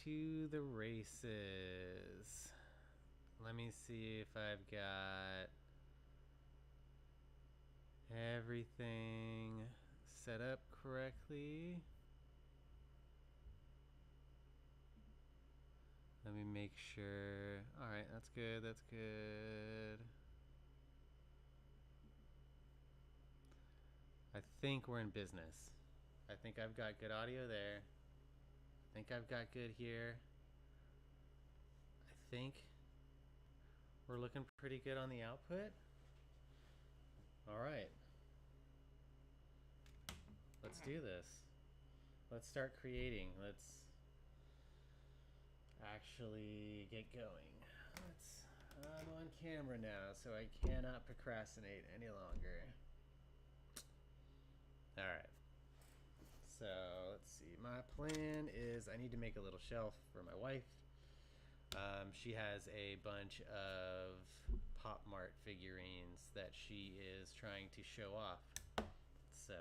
to the races. Let me see if I've got everything set up correctly. Let me make sure. Alright, that's good, that's good. I think we're in business. I think I've got good audio there. I think I've got good here. I think we're looking pretty good on the output. Alright. Let's do this. Let's start creating. Let's actually get going. I'm on camera now, so I cannot procrastinate any longer. Alright. So let's see. My plan is I need to make a little shelf for my wife. She has a bunch of Pop Mart figurines that she is trying to show off. So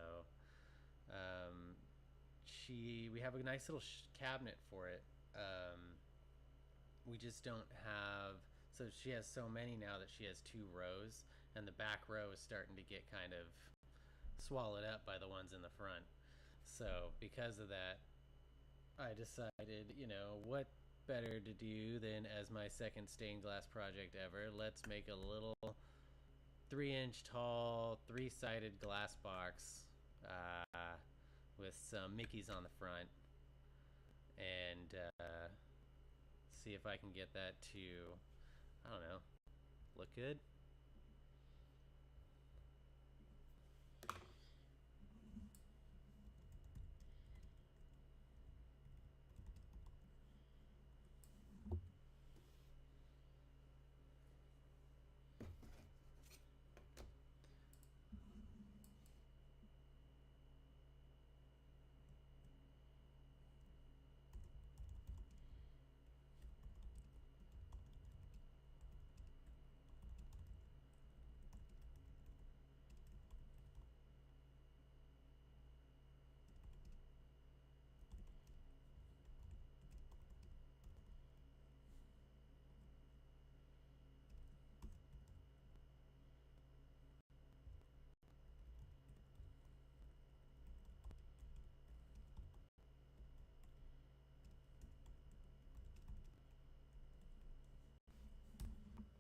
we have a nice little cabinet for it. We just don't have, so she has so many now that she has 2 rows, and the back row is starting to get kind of swallowed up by the ones in the front. So because of that, I decided, you know, what better to do than, as my second stained glass project ever, let's make a little 3-inch tall 3-sided glass box with some Mickeys on the front, and see if I can get that to, I don't know, look good.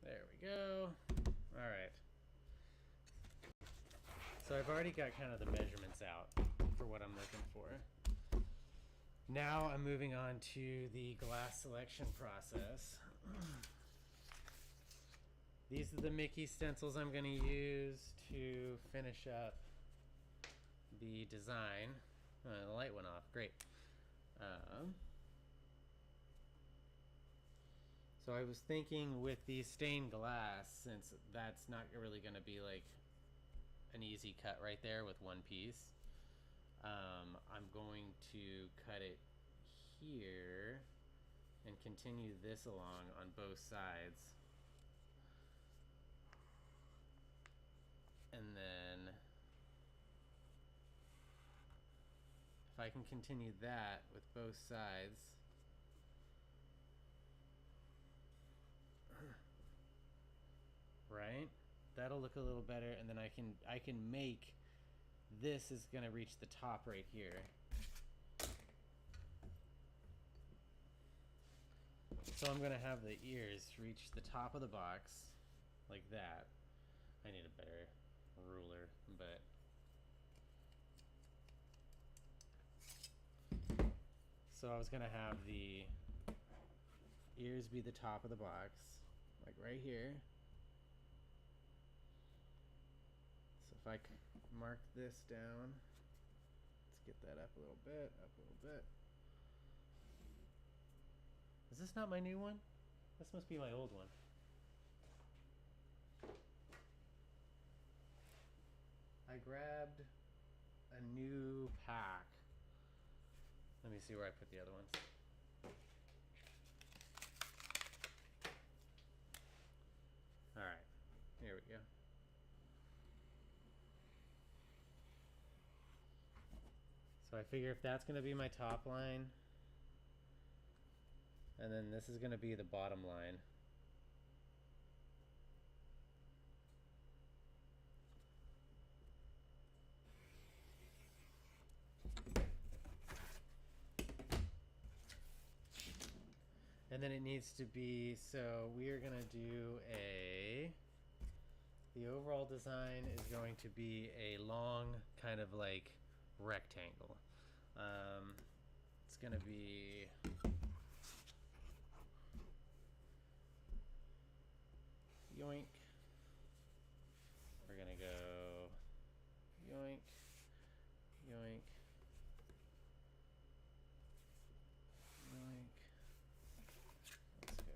There we go. All right. So I've already got kind of the measurements out for what I'm looking for. Now I'm moving on to the glass selection process. These are the Mickey stencils I'm going to use to finish up the design. The light went off. Great. So I was thinking with the stained glass, since that's not really going to be like an easy cut right there with one piece, I'm going to cut it here and continue this along on both sides. And then if I can continue that with both sides, right? That'll look a little better, and then I can make this is gonna reach the top right here. So I'm gonna have the ears reach the top of the box like that. I need a better ruler, but so I was gonna have the ears be the top of the box, like right here. So if I mark this down, let's get that up a little bit, up a little bit. Is this not my new one? This must be my old one. I grabbed a new pack. Let me see where I put the other ones. All right, here we go. So I figure if that's going to be my top line, And then this is going to be the bottom line. And then it needs to be, so we are going to do the overall design is going to be a long kind of like rectangle. It's going to be yoink. We're going to go yoink, yoink, yoink. Let's go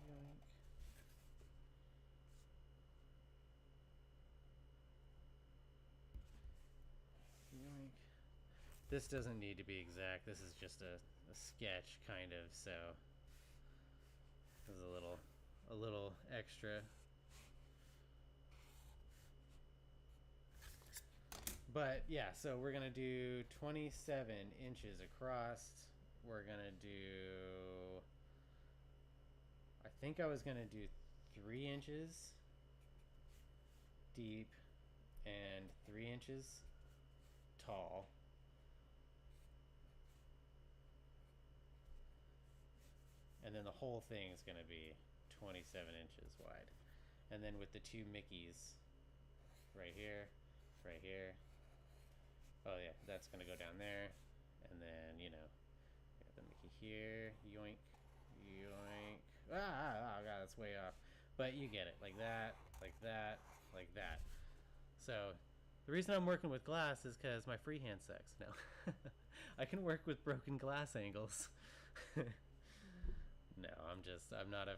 yoink. Yoink. This doesn't need to be exact. This is just a sketch kind of, so this is a little extra. But yeah, so we're gonna do 27 inches across. We're gonna do, I think I was gonna do 3 inches deep and 3 inches tall. And then the whole thing is gonna be 27 inches wide. And then with the 2 Mickeys right here, right here. Oh yeah, that's gonna go down there, and then you know, got the Mickey here, yoink, yoink. Oh god, that's way off. But you get it, like that, like that, like that. So the reason I'm working with glass is because my freehand sucks. No, I can work with broken glass angles. No, I'm not a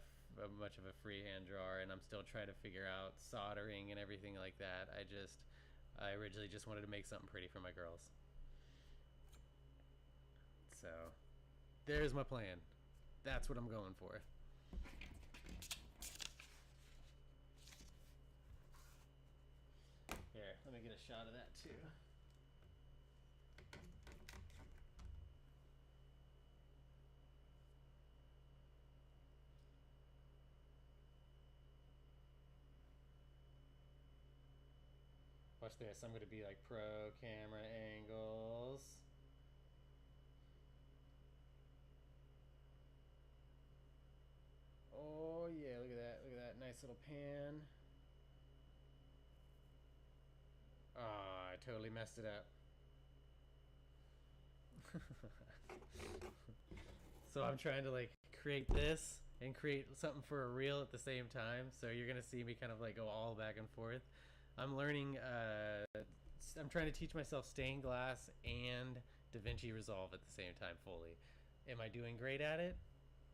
much of a freehand drawer, and I'm still trying to figure out soldering and everything like that. I originally just wanted to make something pretty for my girls. So, there's my plan. That's what I'm going for. Here, let me get a shot of that too. Watch this. I'm going to be like pro camera angles. Oh yeah, look at that. Look at that nice little pan. Oh, I totally messed it up. So I'm trying to like create this and create something for a reel at the same time. So you're going to see me kind of like go all back and forth. I'm learning, I'm trying to teach myself stained glass and DaVinci Resolve at the same time fully. Am I doing great at it?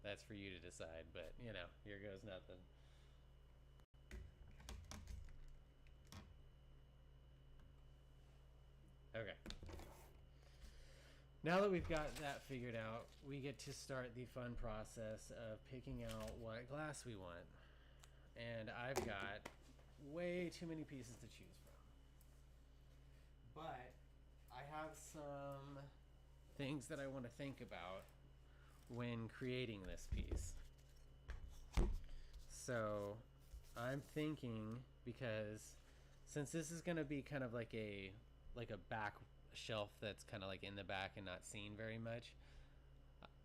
That's for you to decide, but you know, here goes nothing. Okay. Now that we've got that figured out, we get to start the fun process of picking out what glass we want. And I've got way too many pieces to choose from. But I have some things that I want to think about when creating this piece. So I'm thinking, because since this is going to be kind of like a back shelf that's kind of like in the back and not seen very much,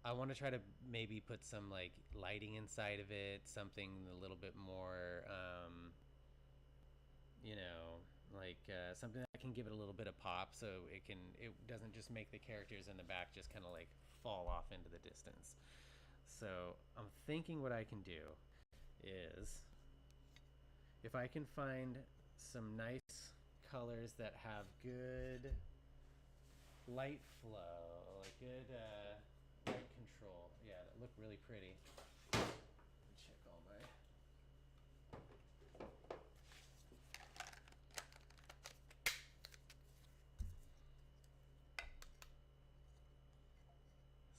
I want to try to maybe put some like lighting inside of it, something a little bit more you know, like something that can give it a little bit of pop, so it doesn't just make the characters in the back just kind of like fall off into the distance. So I'm thinking what I can do is, if I can find some nice colors that have good light flow, like good light control, yeah, that look really pretty. Check all my.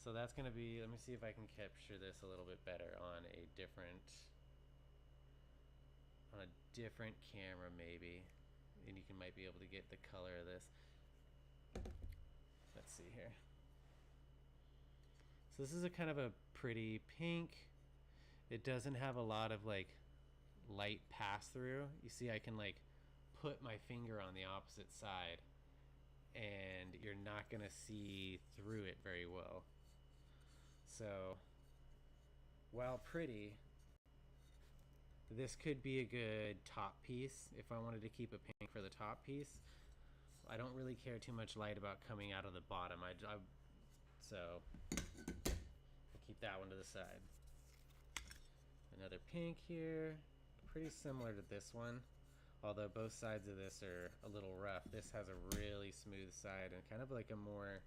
So that's going to be, let me see if I can capture this a little bit better on a different camera maybe, and you might be able to get the color of this. Let's see here. So this is a kind of a pretty pink. It doesn't have a lot of like light pass through. You see I can like put my finger on the opposite side and you're not gonna see through it very well. So while pretty, this could be a good top piece if I wanted to keep a pink for the top piece. I don't really care too much light about coming out of the bottom. So I'll keep that one to the side. Another pink here, pretty similar to this one, although both sides of this are a little rough. This has a really smooth side and kind of like a more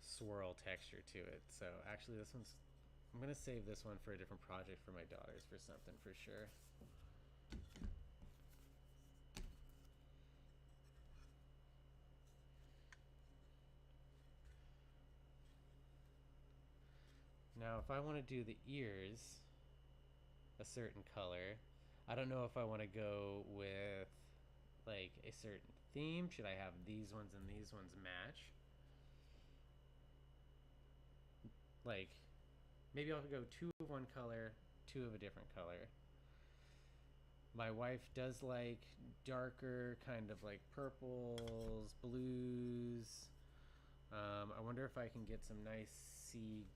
swirl texture to it. So actually this one's, I'm gonna save this one for a different project for my daughters for something for sure. Now if I want to do the ears a certain color, I don't know if I want to go with like a certain theme. Should I have these ones and these ones match? Like maybe I'll go two of one color, two of a different color. My wife does like darker kind of like purples, blues. I wonder if I can get some nice sea,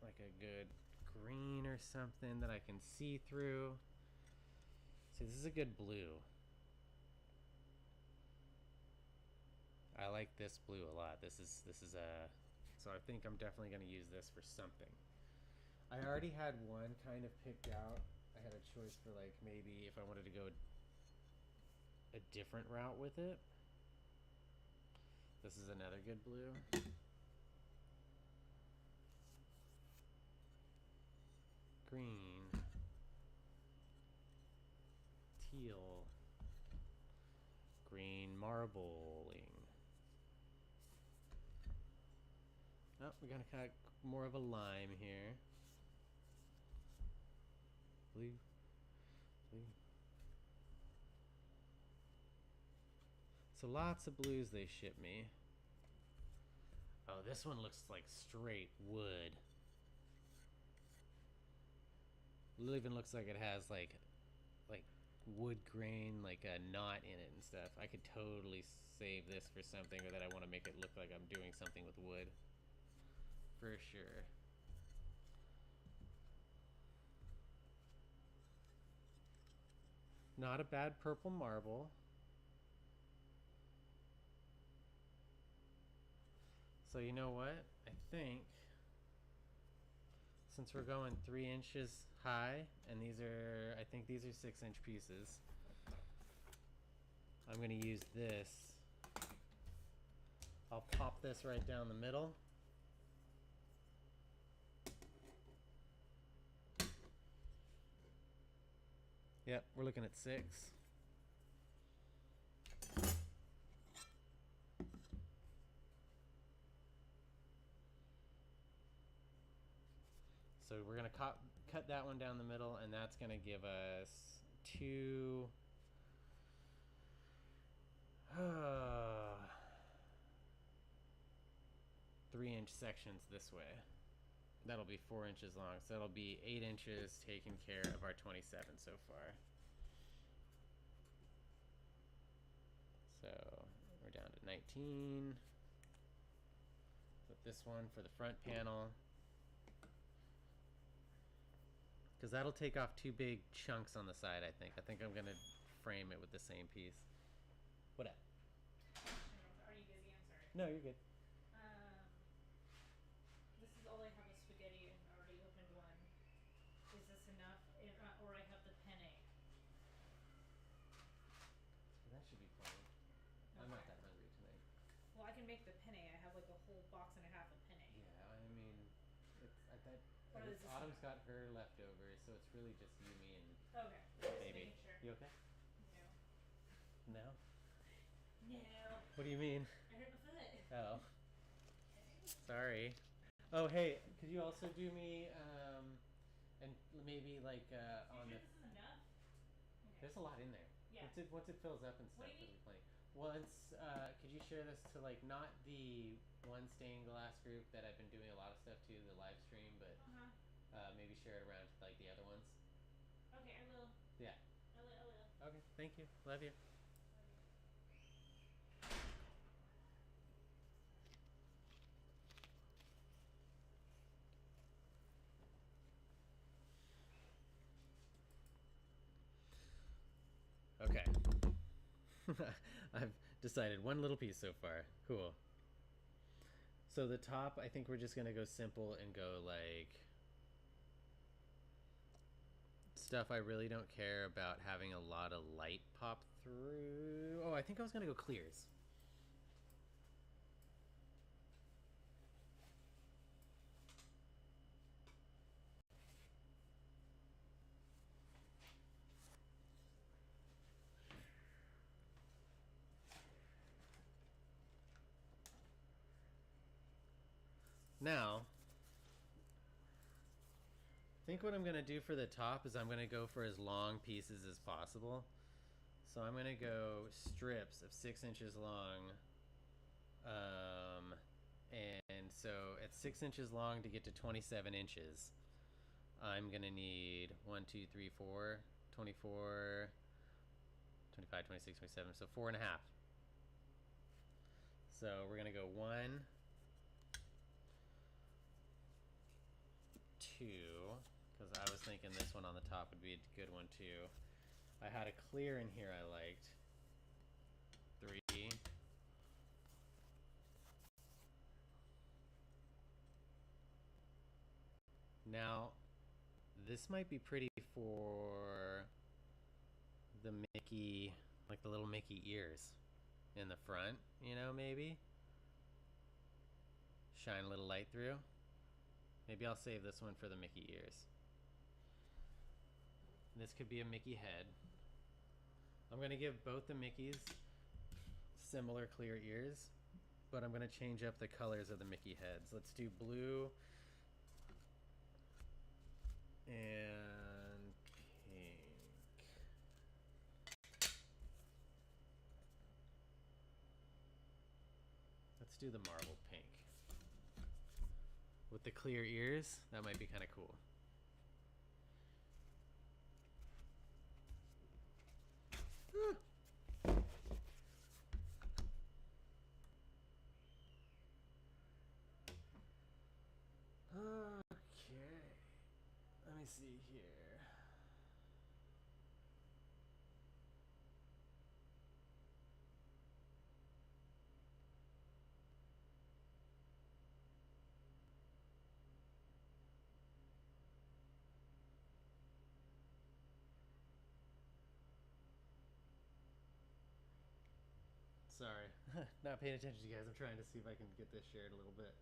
like a good green or something that I can see through. See, this is a good blue. I like this blue a lot. This is a, so I think I'm definitely going to use this for something. I already had one kind of picked out. I had a choice for like maybe if I wanted to go a different route with it. This is another good blue. Green. Teal. Green marbling. Oh, we're gonna cut more of a lime here. Blue. Blue. So lots of blues they ship me. Oh, this one looks like straight wood. It even looks like it has like wood grain, like a knot in it and stuff. I could totally save this for something, or that I want to make it look like I'm doing something with wood. For sure. Not a bad purple marble. So you know what? I think since we're going 3 inches high, and these are, I think these are 6-inch pieces, I'm gonna use this. I'll pop this right down the middle. Yep, we're looking at 6. So we're gonna cut that one down the middle, and that's gonna give us 2 3-inch sections this way. That'll be 4 inches long, so that'll be 8 inches taking care of our 27 so far. So we're down to 19. Put this one for the front panel, because that'll take off 2 big chunks on the side. I think I'm gonna frame it with the same piece. What up? Are you busy? I'm sorry. No, you're good. This is all I have is spaghetti and already opened one. Is this enough? Or I have the penne. That should be plenty. Okay. I'm not that hungry tonight. Well, I can make the penne. I have like a whole box and a half of penne. Yeah, I mean, it's I bet Autumn's got her leftovers, so it's really just you, me, and okay. maybe. Just sure. You okay? No. No? No. What do you mean? I hurt my foot. Oh. Sorry. Oh, hey, could you also do me, and maybe like on sure the. This is enough? Okay. There's a lot in there. Yeah. Once it fills up and stuff, What do you it'll be plenty. Once, could you share this to like not the one stained glass group that I've been doing a lot of stuff to the live stream, but maybe share it around to like the other ones. Okay, I will. Yeah. I will. Okay. Thank you. Love you. Okay. I've decided one little piece so far. Cool. So the top, I think we're just gonna go simple and go like stuff I really don't care about having a lot of light pop through. Oh, I think I was gonna go clears. Now, I think what I'm gonna do for the top is I'm gonna go for as long pieces as possible. So I'm gonna go strips of 6 inches long. And so at 6 inches long to get to 27 inches, I'm gonna need 1, 2, 3, 4, 24, 25, 26, 27, so 4.5. So we're gonna go 1, 2, because I was thinking this one on the top would be a good one too. I had a clear in here I liked. 3. Now, this might be pretty for the Mickey, like the little Mickey ears in the front, you know, maybe. Shine a little light through. Maybe I'll save this one for the Mickey ears. This could be a Mickey head. I'm gonna give both the Mickeys similar clear ears, but I'm gonna change up the colors of the Mickey heads. Let's do blue and pink. Let's do the marble pink. With the clear ears, that might be kind of cool. Okay. Let me see here. Sorry, not paying attention to you guys. I'm trying to see if I can get this shared a little bit.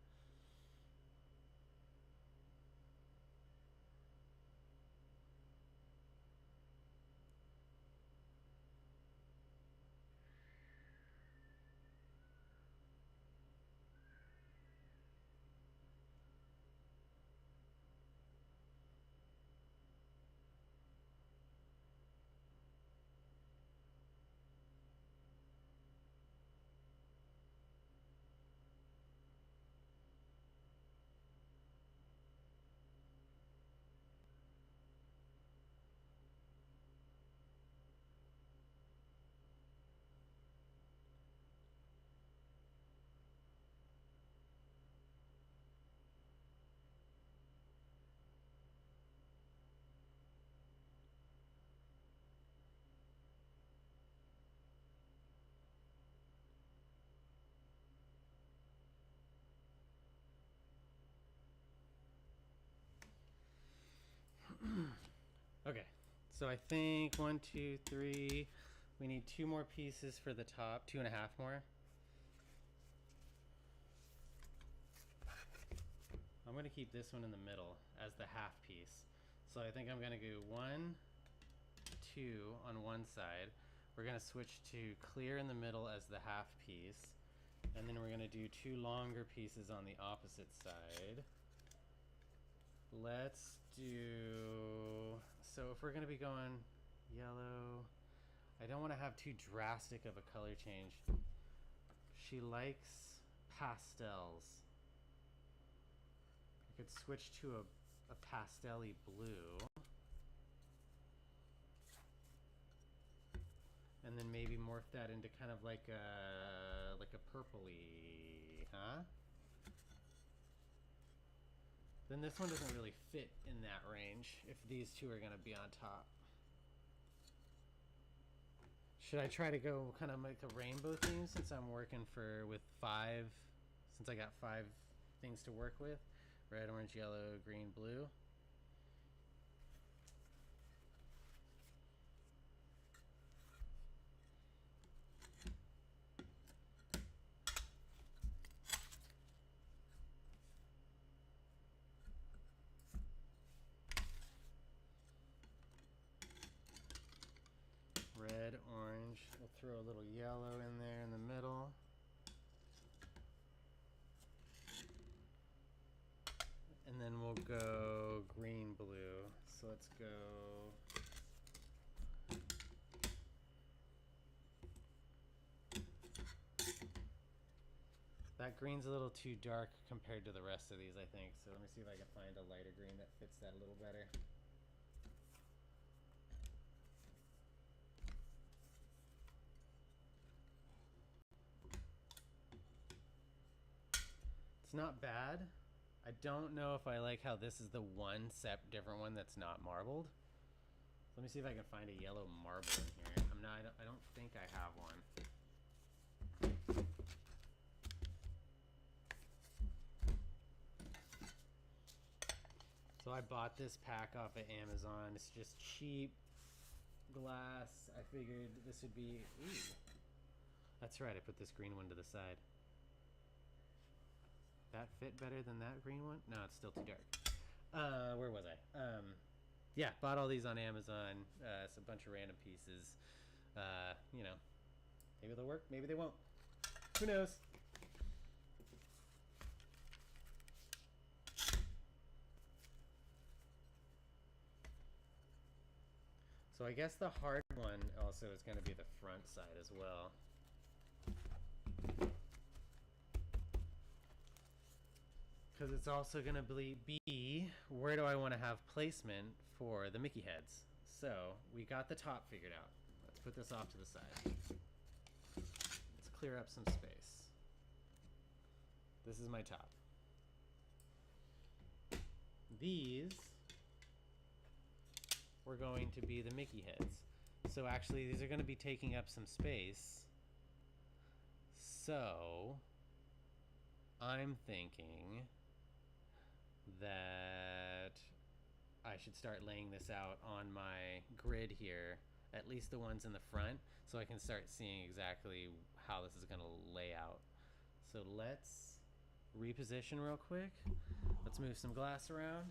Okay, so I think 1, 2, 3. We need 2 more pieces for the top, 2.5 more. I'm gonna keep this one in the middle as the half piece. So I think I'm gonna go 1, 2 on one side. We're gonna switch to clear in the middle as the half piece. And then we're gonna do 2 longer pieces on the opposite side. Let's do, so if we're gonna be going yellow, I don't want to have too drastic of a color change. She likes pastels. I could switch to a pastel-y blue. And then maybe morph that into kind of like a purpley, huh? Then this one doesn't really fit in that range if these two are gonna be on top. Should I try to go kind of make a rainbow theme since I'm working with 5, since I got 5 things to work with? Red, orange, yellow, green, blue. Red, orange. We'll throw a little yellow in there in the middle. And then we'll go green, blue. So let's go. That green's a little too dark compared to the rest of these, I think. So let me see if I can find a lighter green that fits that a little better. It's not bad. I don't know if I like how this is the one different one that's not marbled. Let me see if I can find a yellow marble in here. I don't think I have one. So I bought this pack off of Amazon. It's just cheap glass. I figured this would be, ooh. That's right, I put this green one to the side. That fit better than that green one? No, it's still too dark. Where was I? Yeah, bought all these on Amazon. It's a bunch of random pieces. You know, maybe they'll work, maybe they won't. Who knows? So I guess the hard one also is going to be the front side as well. Because it's also going to be, where do I want to have placement for the Mickey heads? So we got the top figured out. Let's put this off to the side. Let's clear up some space. This is my top. These were going to be the Mickey heads. So actually these are going to be taking up some space. So I'm thinking that I should start laying this out on my grid here, at least the ones in the front, so I can start seeing exactly how this is going to lay out. So let's reposition real quick. Let's move some glass around.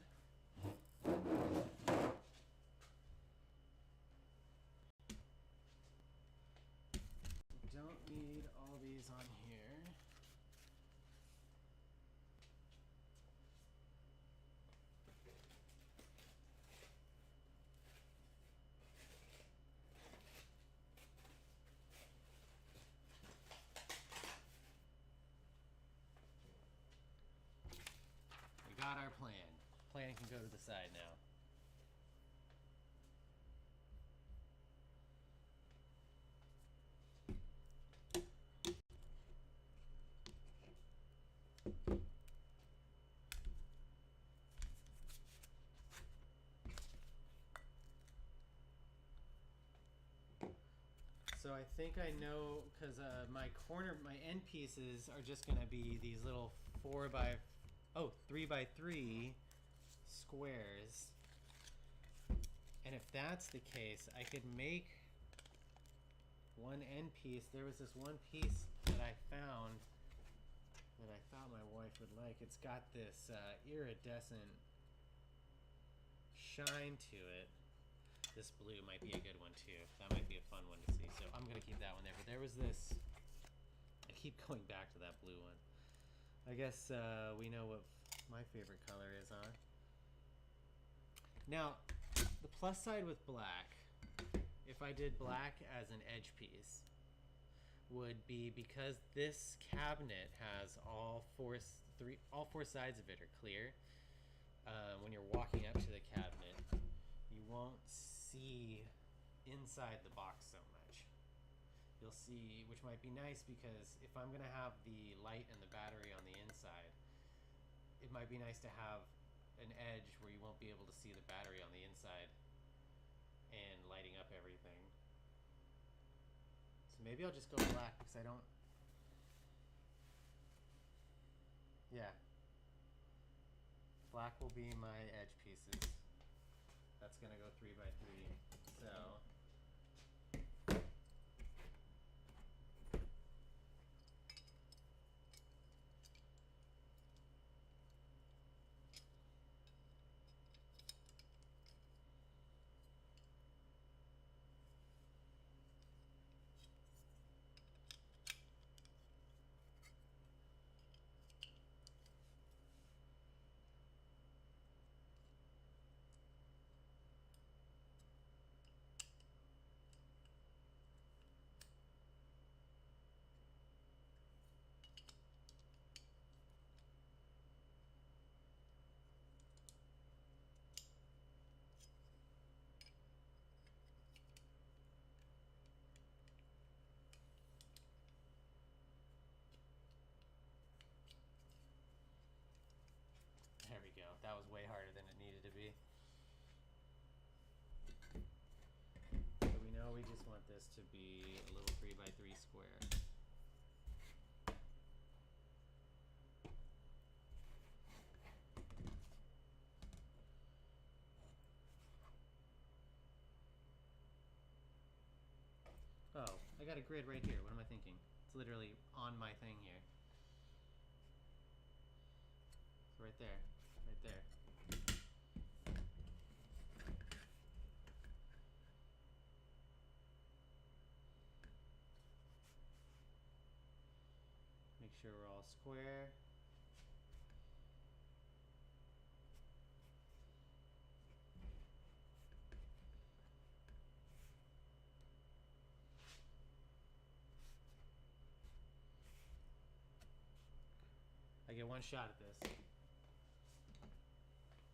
Don't need all these on here. We got our plan. Plan can go to the side now. So I think I know, because my end pieces are just going to be these little 3 by 3 squares. And if that's the case, I could make one end piece. There was this one piece that I found that I thought my wife would like. It's got this iridescent shine to it. This blue might be a good one too. That might be a fun one to see. So I'm going to keep that one there. But there was this, I keep going back to that blue one. I guess we know what my favorite color is, huh? Now, the plus side with black, if I did black as an edge piece, would be because this cabinet has all four sides of it are clear. When you're walking up to the cabinet, you won't see inside the box so much. You'll see, which might be nice because if I'm gonna have the light and the battery on the inside, it might be nice to have an edge where you won't be able to see the battery on the inside and lighting up everything. So maybe I'll just go black because I don't. Yeah. Black will be my edge pieces. That's gonna go 3x3. So. There we go. That was way harder than it needed to be. So we know we just want this to be a little 3x3 square. Oh, I got a grid right here. What am I thinking? It's literally on my thing here. It's right there. Right there. Make sure we're all square. I get one shot at this.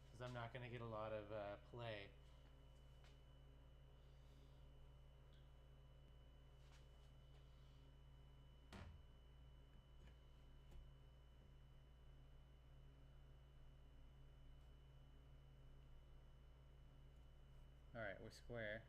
Because I'm not going to get a lot of play. Alright, we're square.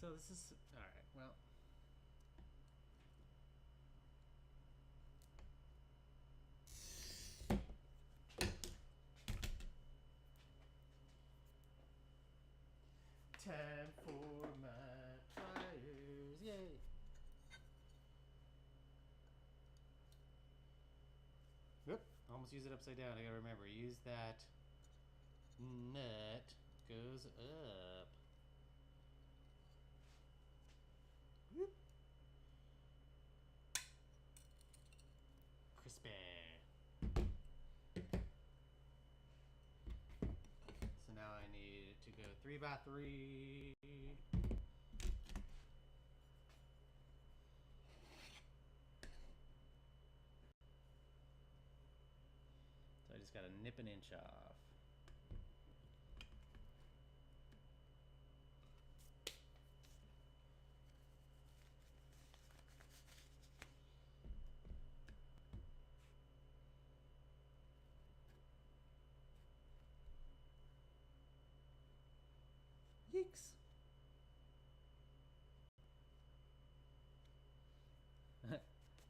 So this is, alright, well. Time for my pliers, yay! Oop, almost use it upside down. I gotta remember, use that nut goes up. Whoop. Crispy. So now I need to go 3x3. So I just gotta nip an inch off. Yeeks.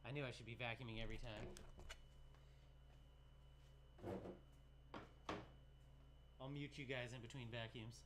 I knew I should be vacuuming every time. I'll mute you guys in between vacuums.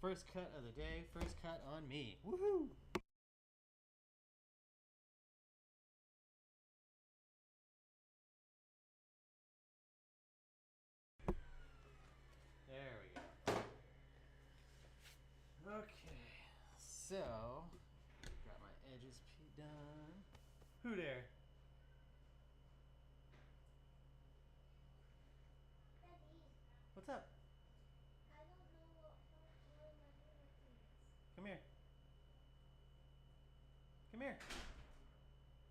First cut of the day, first cut on me. Woohoo! There we go. Okay, so got my edges done. Who there? What's up? I don't know what my homework is. Come here. Come here.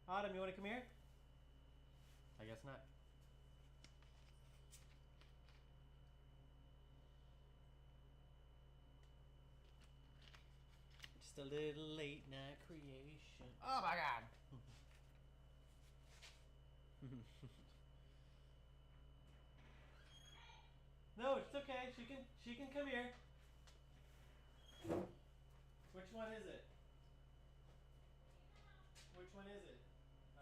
Autumn, you want to come here? I guess not. Just a little late night creation. Oh my god! No, it's okay. She can come here. Which one is it? Which one is it?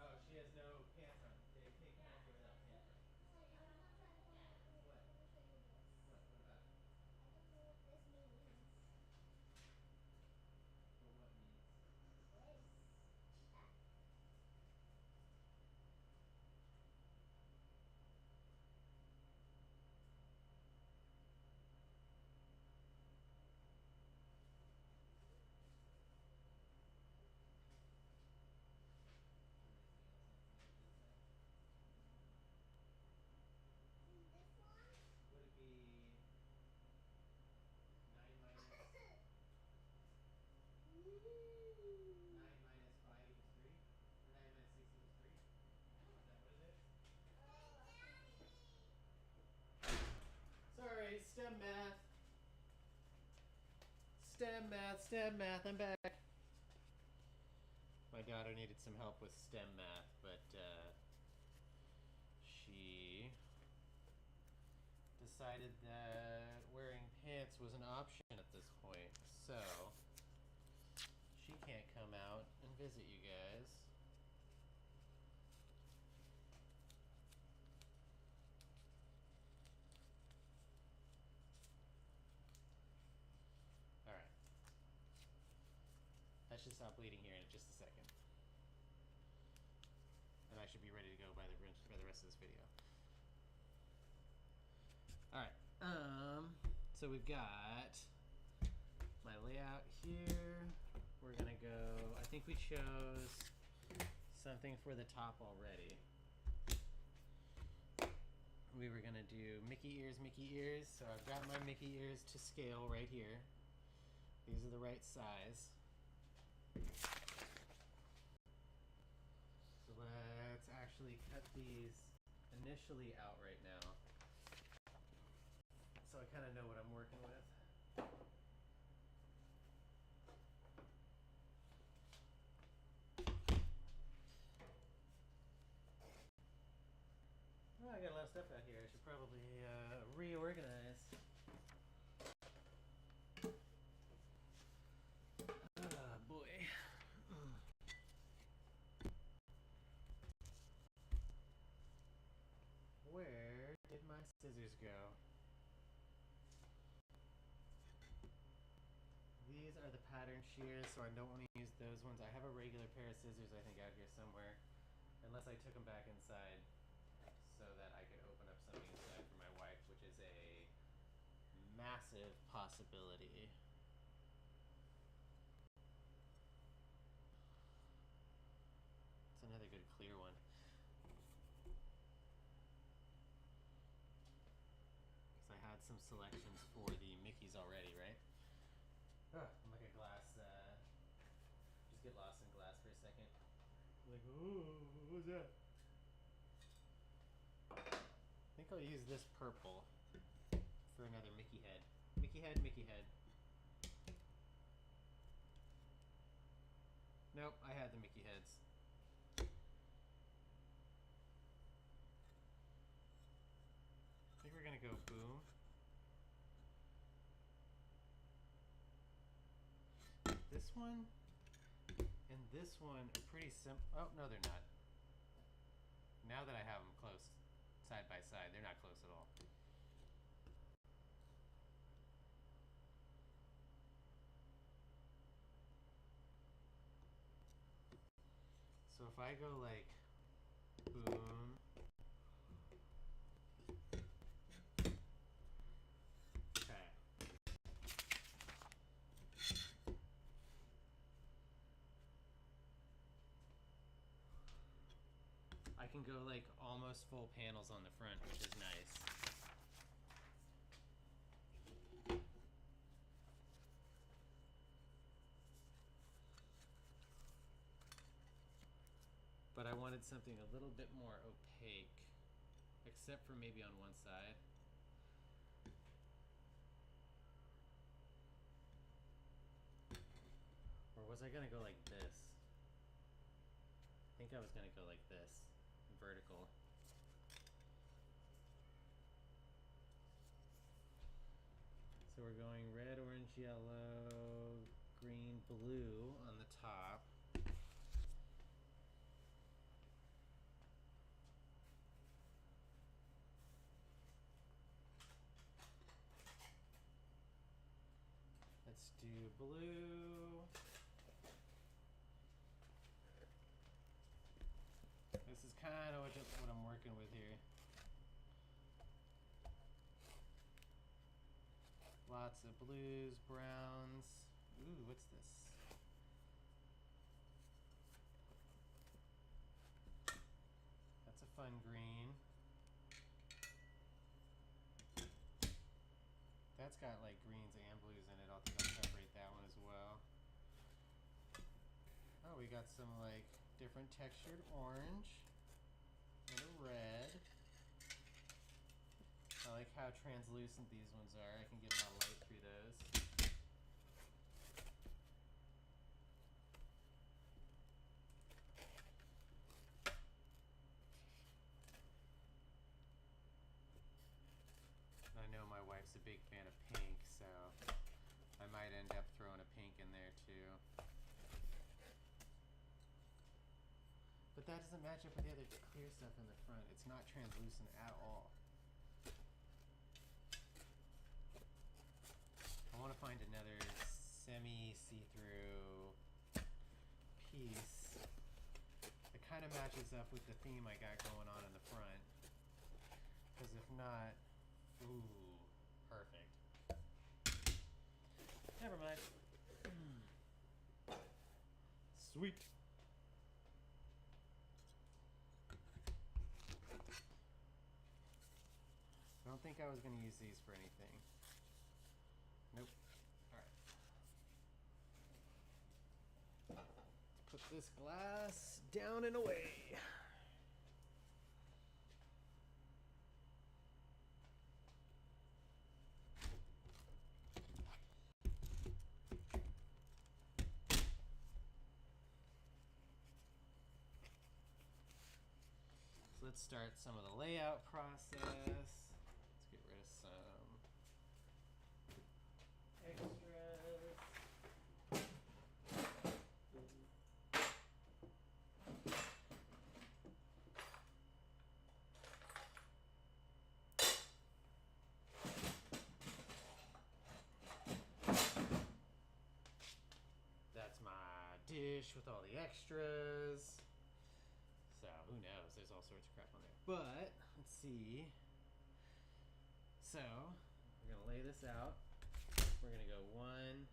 Oh, she has no pants on. They take come over without pants on. I'm not trying to hold my What? Let me show you this. What? What about it? I don't know what this means. What means? This. Ah. This one? Would it be 9 minus 9 minus 5 equals 3? Or 9 minus 6 equals 3? Is that what it is? Oh, I think Sorry, STEM math. STEM math, STEM math, I'm back. My daughter needed some help with STEM math, but she decided that wearing pants was an option at this point, so she can't come out and visit you guys. Alright. That should stop bleeding here in just a second. And I should be ready to go by the rest of this video. Alright, so we've got my layout here. We're gonna go, I think we chose something for the top already. We were gonna do Mickey ears, so I've got my Mickey ears to scale right here. These are the right size. So let's actually cut these initially out right now, so I kind of know what I'm working with. Oh, I got a lot of stuff out here. I should probably reorganize. Oh boy. Where did my scissors go? These are the pattern shears, so I don't want to use those ones. I have a regular pair of scissors, I think, out here somewhere. Unless I took them back inside so that I could open up something inside for my wife, which is a massive possibility. It's another good clear one. Because I had some selections for the Mickeys already, right? I'm like a glass, just get lost in glass for a second. Like, ooh, what was that? I think I'll use this purple for another Mickey head. Mickey head, Mickey head. Nope, I had the Mickey heads. I think we're gonna go boom. This one and this one are pretty simple. Oh, no, they're not. Now that I have them close, side by side, they're not close at all. if I go like boom, okay. I can go like almost full panels on the front, which is nice. But I wanted something a little bit more opaque, except for maybe on one side. Or was I gonna go like this? I think I was gonna go like this, vertical. So we're going red, orange, yellow, green, blue on the top. Let's do blue. This is kind of what I'm working with here. Lots of blues, browns. Ooh, what's this? That's a fun green. That's got like greens and blues in it. I'll separate that one as well. Oh, we got some like different textured orange and a red. I like how translucent these ones are. I can get a lot of light through those. I know my wife's a big fan of pink, so I might end up throwing a pink in there too. But that doesn't match up with the other clear stuff in the front. It's not translucent at all. I want to find another semi-see-through piece that kind of matches up with the theme I got going on in the front. Because if not, ooh, perfect. Never mind. Sweet. I don't think I was going to use these for anything. Nope. Alright. Let's put this glass down and away. So let's start some of the layout process. Let's get rid of some extras. That's my dish with all the extras. So who knows? There's all sorts of crap on there. But let's see. So we're gonna lay this out. We're gonna go one.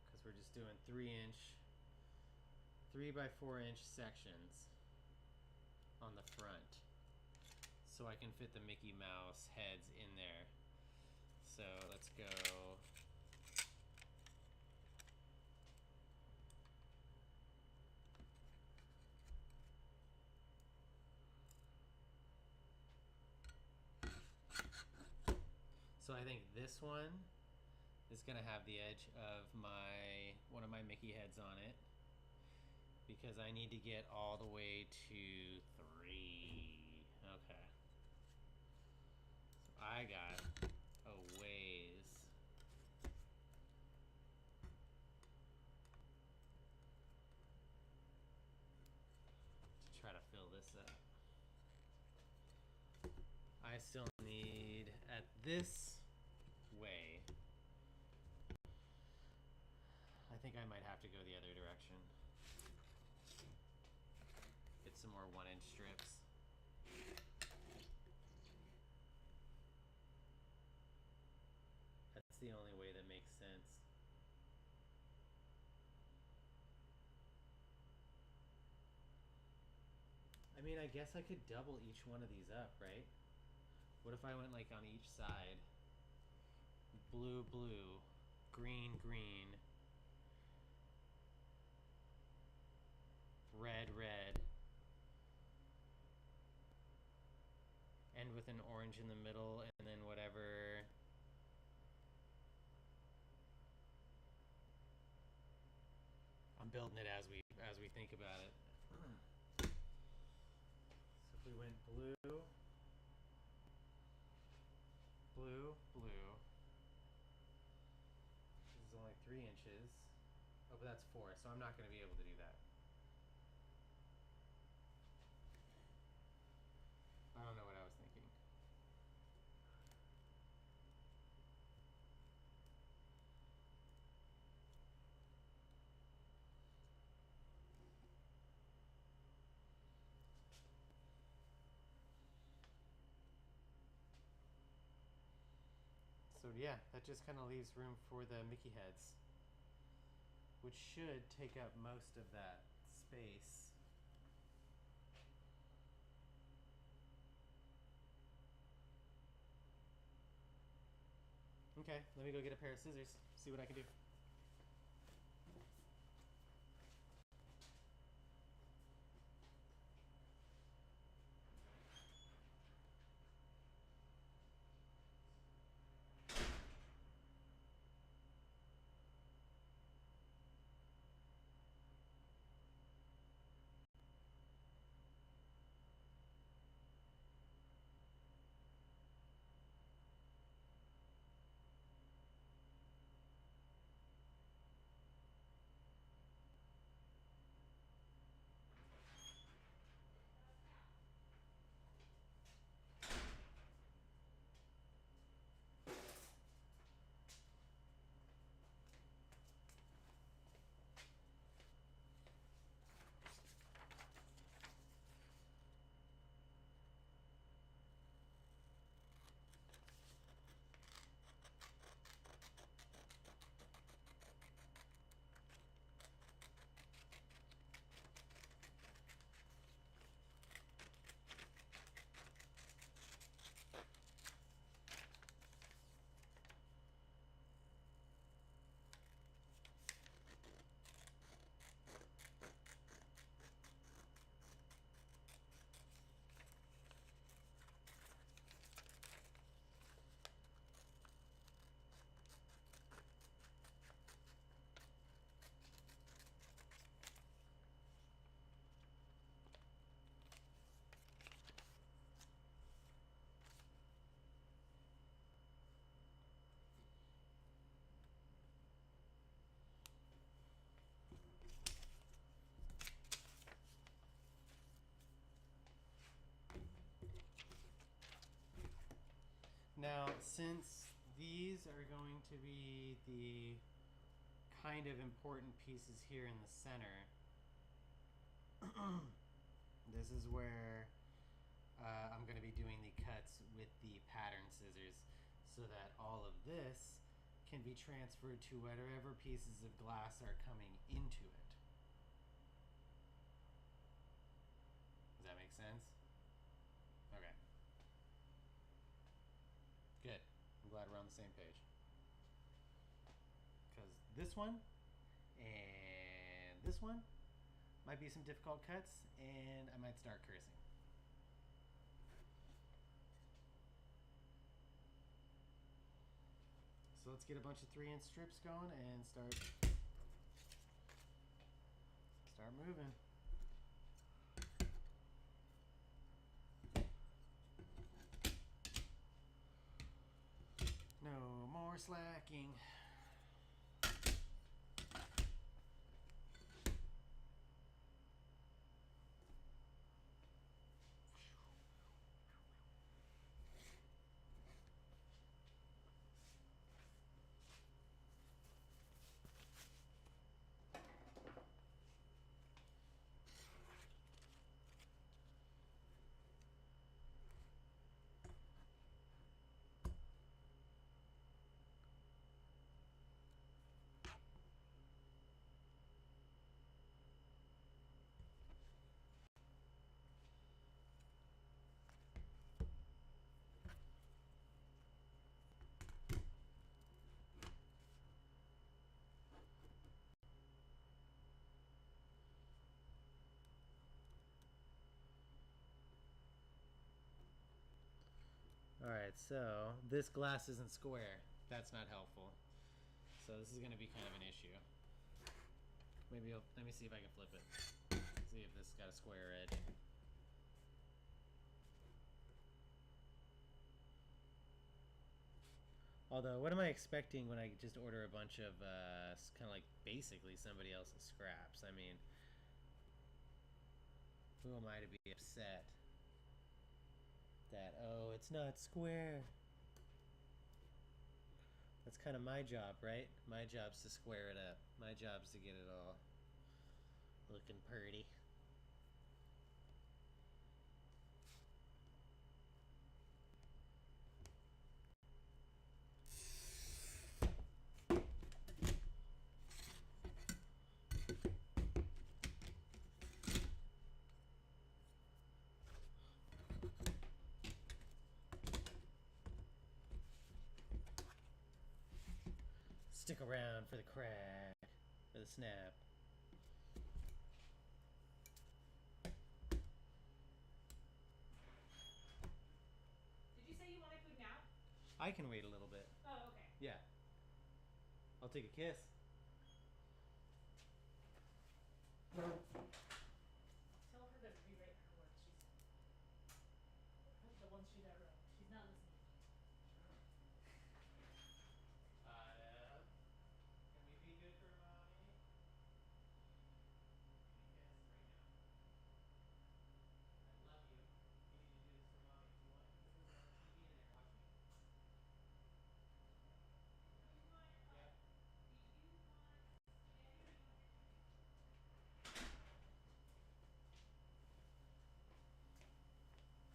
Because we're just doing 3 by 4 inch sections on the front. So I can fit the Mickey Mouse heads in there. So let's go. So I think this one is gonna have the edge of one of my Mickey heads on it, because I need to get all the way to 3. Okay. So I got a ways. To try to fill this still need at this way. I think I might have to go the other direction. Get some more 1-inch strips. That's the only way that makes sense. I mean, I guess I could double each one of these up, right? What if I went like on each side? Blue, blue, green, green, red, red, end with an orange in the middle, and then whatever. I'm building it as we think about it. So if we went blue, blue, blue. This is only 3 inches. Oh, but that's 4, so I'm not going to be able to do that. I don't know what I was thinking. So yeah, that just kind of leaves room for the Mickey heads, which should take up most of that space. Okay, let me go get a pair of scissors, see what I can do. Now, since these are going to be the kind of important pieces here in the center, this is where I'm going to be doing the cuts with the pattern scissors so that all of this can be transferred to whatever pieces of glass are coming into it. Does that make sense? Okay. Good. I'm glad we're on the same page. Because this one and this one might be some difficult cuts, and I might start cursing. So let's get a bunch of 3-inch strips going and start moving. No more slacking. Alright, so this glass isn't square. That's not helpful. So this is going to be kind of an issue. Maybe let me see if I can flip it. See if this got a square edge. Although, what am I expecting when I just order a bunch of kind of like basically somebody else's scraps? I mean, who am I to be upset that, oh, it's not square? That's kind of my job, right? My job's to square it up. My job's to get it all looking pretty. Stick around for the crack, for the snap. Did you say you wanted food now? I can wait a little bit. Oh, okay. Yeah. I'll take a kiss. Tell her to rewrite her words. She's the ones she that wrote. She's not listening. Autumn, can we be good for mommy? Give me a kiss right now. I love you. You need to do this for mommy. If you want, you can put the TV in there and watch me. Do you want Yep.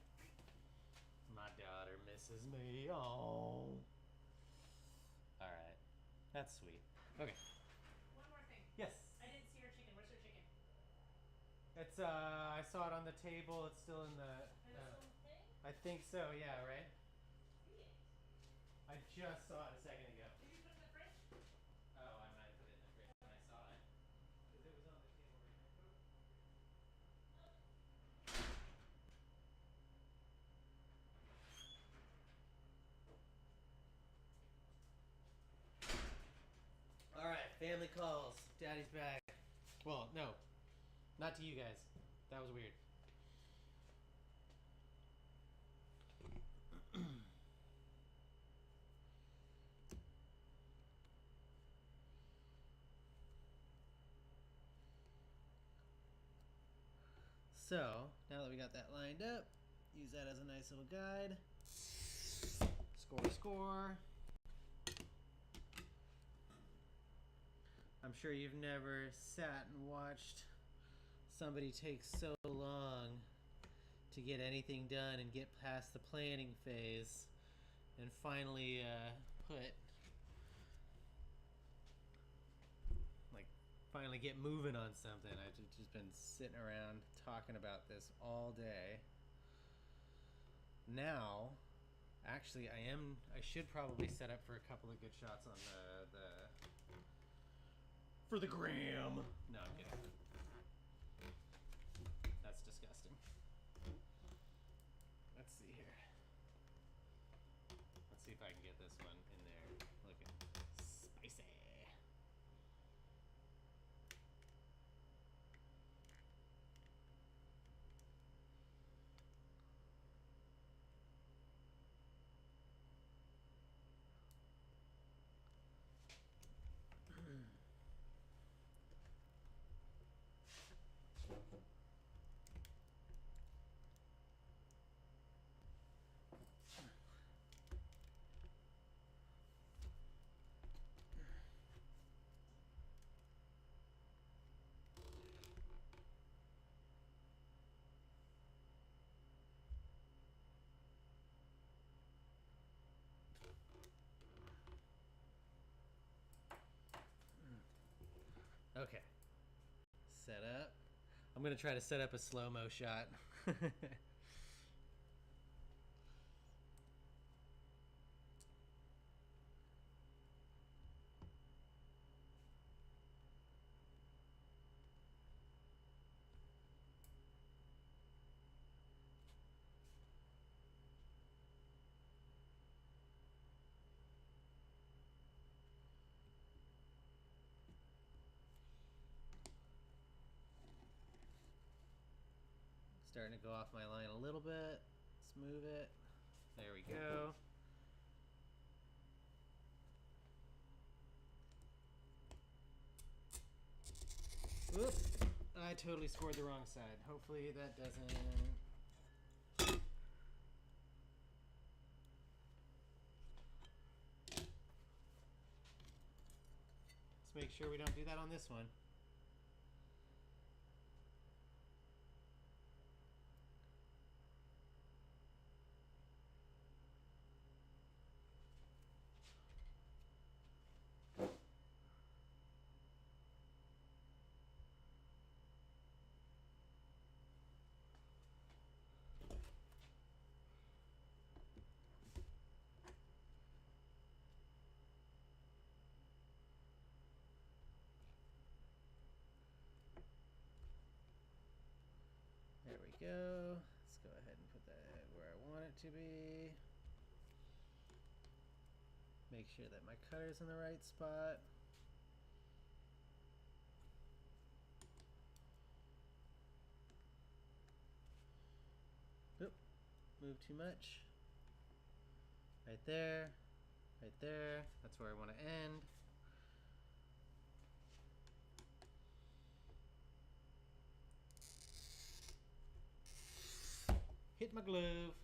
do you want spaghetti or do you want your chicken? My daughter misses me. Oh. Alright. That's sweet. Okay. One more thing. Yes. I didn't see her chicken. Where's her chicken? It's I saw it on the table. It's still in the Is it still in the thing? I think so, yeah, right? See it. I just saw it a second ago. Did you put it in the fridge? Oh, I might have put it in the fridge when Okay. I saw it. Because it was on the table right there. Put it in the fridge. Alright, family calls. Daddy's back. Well, no. Not to you guys. That was weird. So, now that we got that lined up, use that as a nice little guide. Score, score. I'm sure you've never sat and watched somebody take so long to get anything done and get past the planning phase and finally finally get moving on something. I've just been sitting around talking about this all day. Now, actually, I should probably set up for a couple of good shots on for the gram. No, I'm kidding. That's disgusting. Let's see here. Let's see if I can get this one in there looking spicy. Okay. Set up. I'm going to try to set up a slow-mo shot. Starting to go off my line a little bit. Let's move it. There we go. Whoop! I totally scored the wrong side. Hopefully that doesn't... Let's make sure we don't do that on this one. There we go. Let's go ahead and put that where I want it to be. Make sure that my cutter's in the right spot. Oop, move too much. Right there, right there. That's where I want to end. Hit my glove.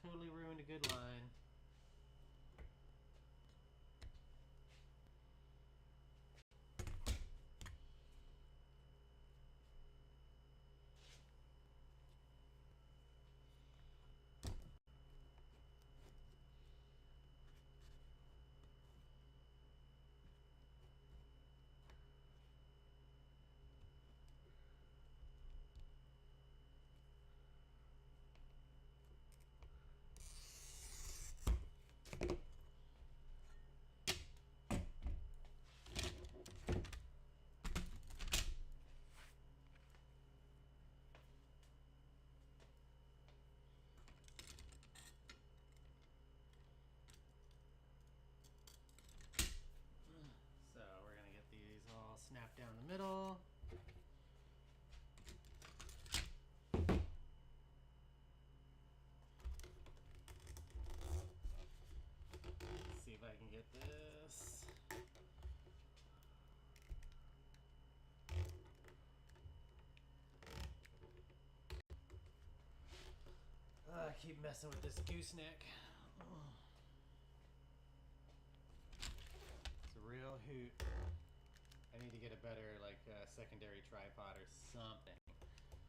Totally ruined a good line. So we're gonna get these all snapped down the middle. Let's see if I can get this. I keep messing with this gooseneck. It's a real hoot. I need to get a better secondary tripod or something,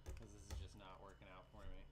because this is just not working out for me.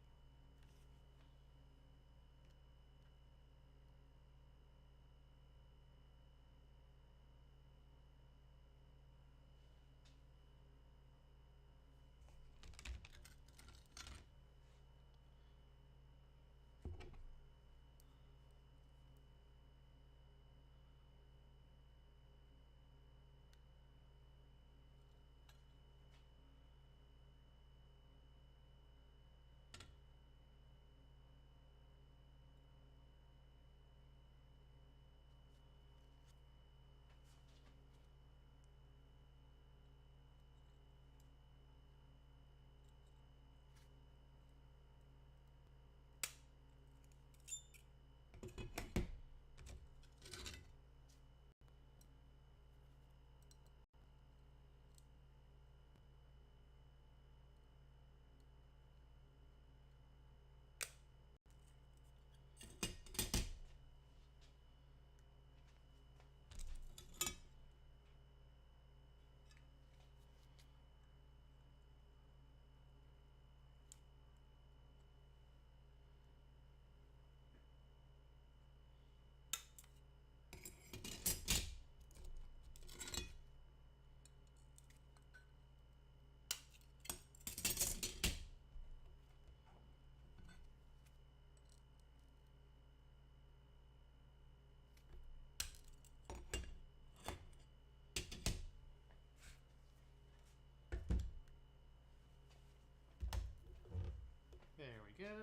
There we go.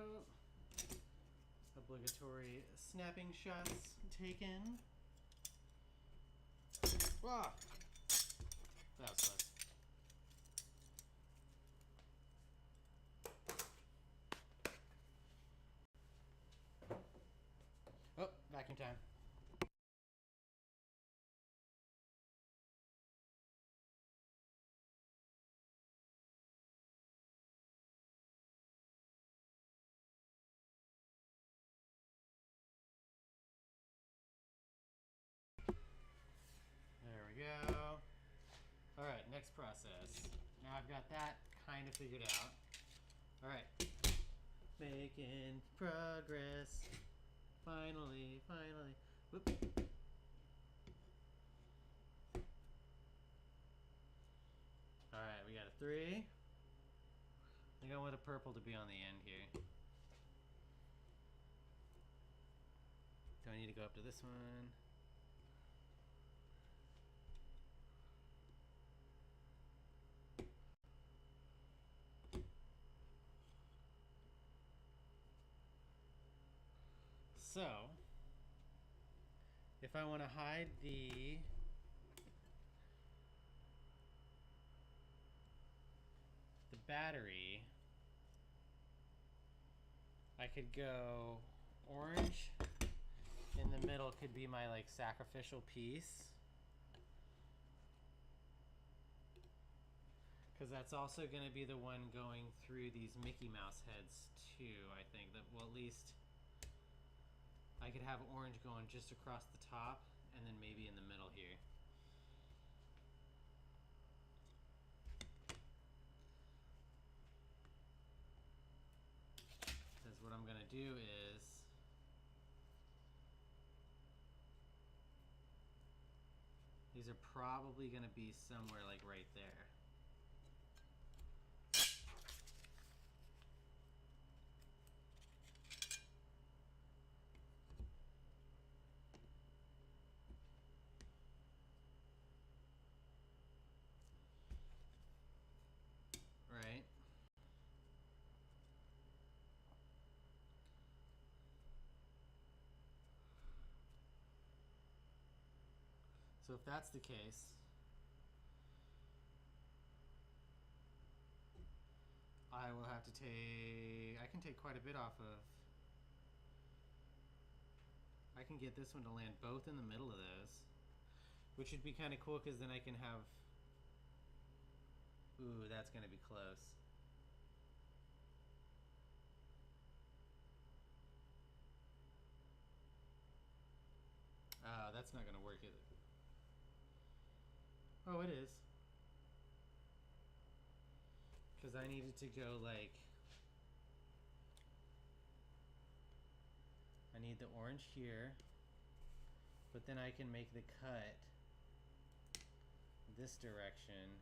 Obligatory snapping shots taken. Wow. That was close. next process. Now I've got that kind of figured out. All right. Making progress. Finally. Whoop. All right, we got a 3. I think I want a purple to be on the end here. Do I need to go up to this one? So, if I want to hide the battery, I could go orange in the middle could be my like sacrificial piece. Because that's also going to be the one going through these Mickey Mouse heads too, I think. That, well, at least I could have orange going just across the top and then maybe in the middle here. Because what I'm going to do is these are probably going to be somewhere like right there. Right? So if that's the case, I will have to take, I can take quite a bit off of, I can get this one to land both in the middle of those, which would be kind of cool because then I can have, ooh, that's going to be close. That's not going to work, is it? Oh, it is. Because I needed to go like, I need the orange here, but then I can make the cut this direction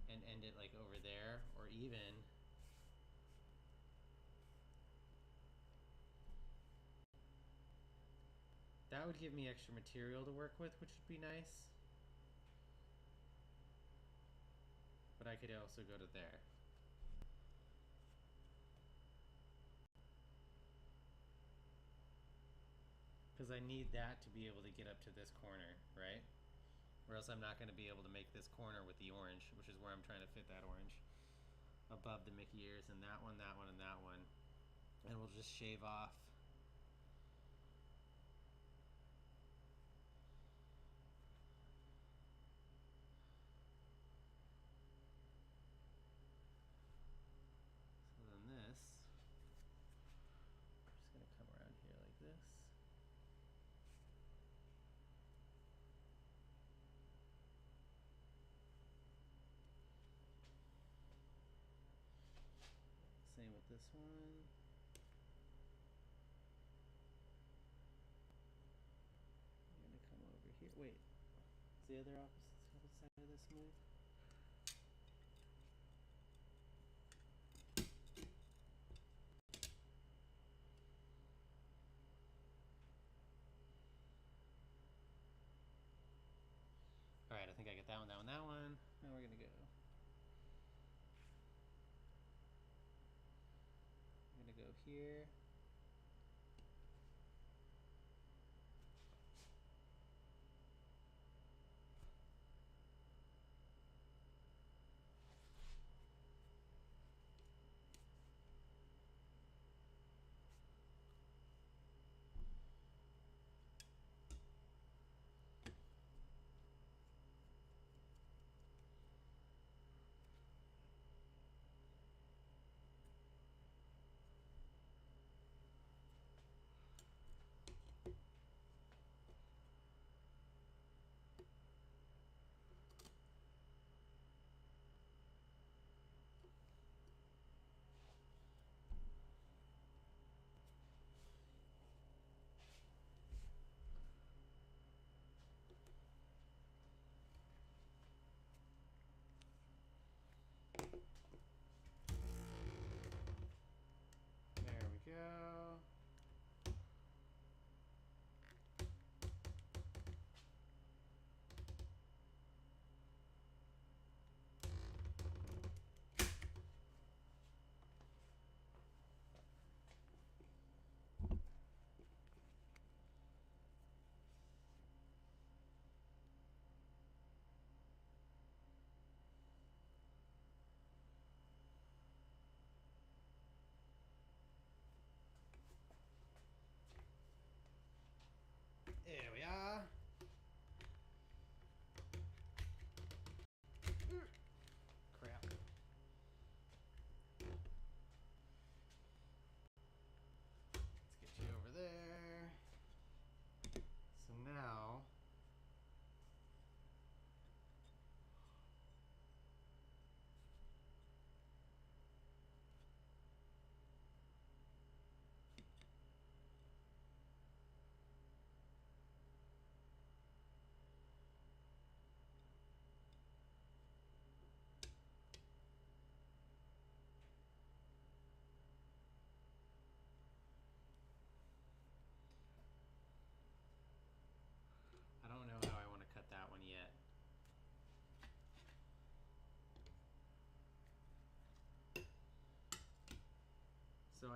and end it like over there, or even that would give me extra material to work with, which would be nice. But I could also go to there. Because I need that to be able to get up to this corner, right? Or else I'm not going to be able to make this corner with the orange, which is where I'm trying to fit that orange above the Mickey ears, and that one, that one, and that one. And we'll just shave off. So then this, I'm just going to come around here like this. Same with this one. I'm going to come over here. Wait, is the other opposite side of this move? Alright, I think I get that one, that one, that one. Now we're going to go. I'm going to go here.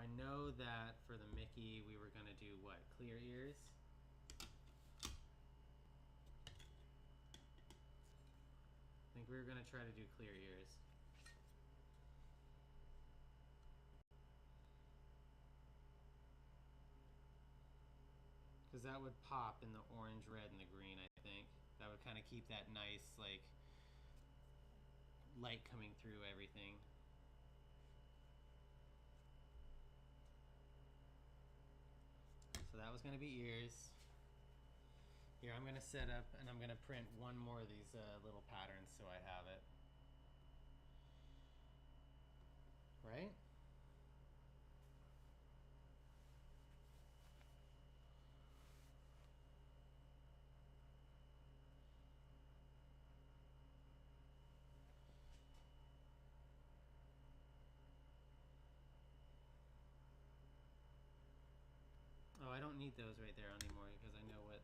I know that for the Mickey we were gonna do what? Clear ears? I think we were gonna try to do clear ears. Because that would pop in the orange, red, and the green, I think. That would kind of keep that nice, like, light coming through everything. So that was going to be ears. Here, I'm going to set up and I'm going to print one more of these little patterns so I have it. Right? Oh, I don't need those right there anymore because I know what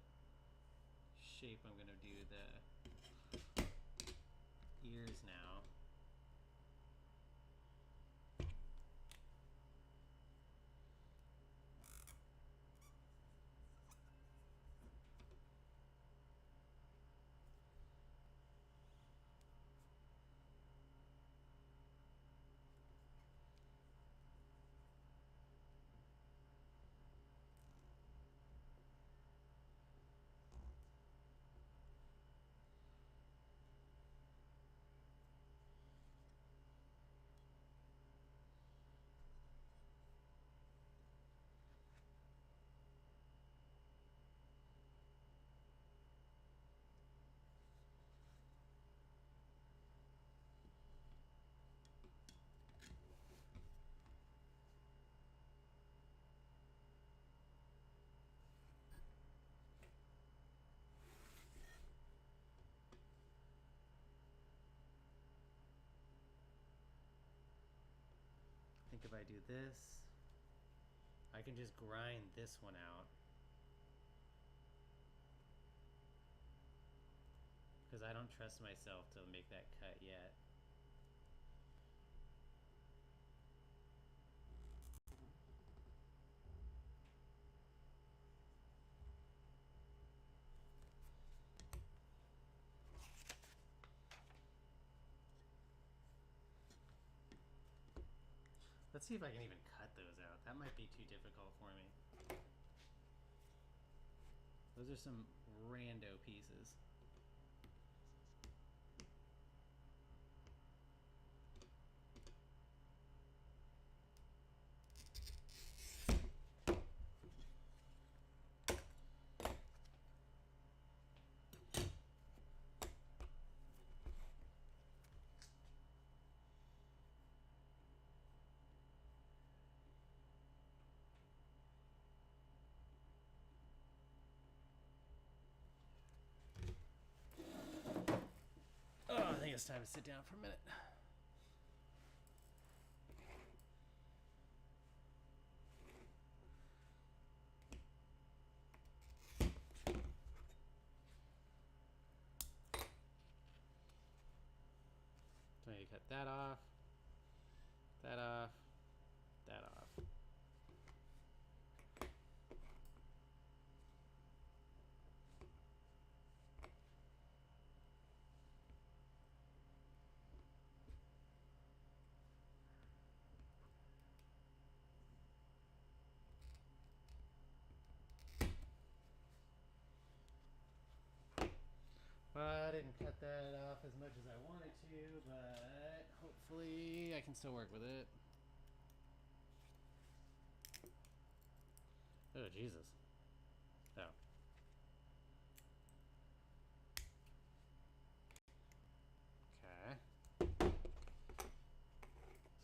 shape I'm going to do the ears now. I think if I do this, I can just grind this one out. Because I don't trust myself to make that cut yet. Let's see if I can even cut those out. That might be too difficult for me. Those are some rando pieces. Oh, I think it's time to sit down for a minute. So you cut that off, that off, that off. I didn't cut that off as much as I wanted to, but hopefully I can still work with it. Oh, Jesus. Oh. Okay. See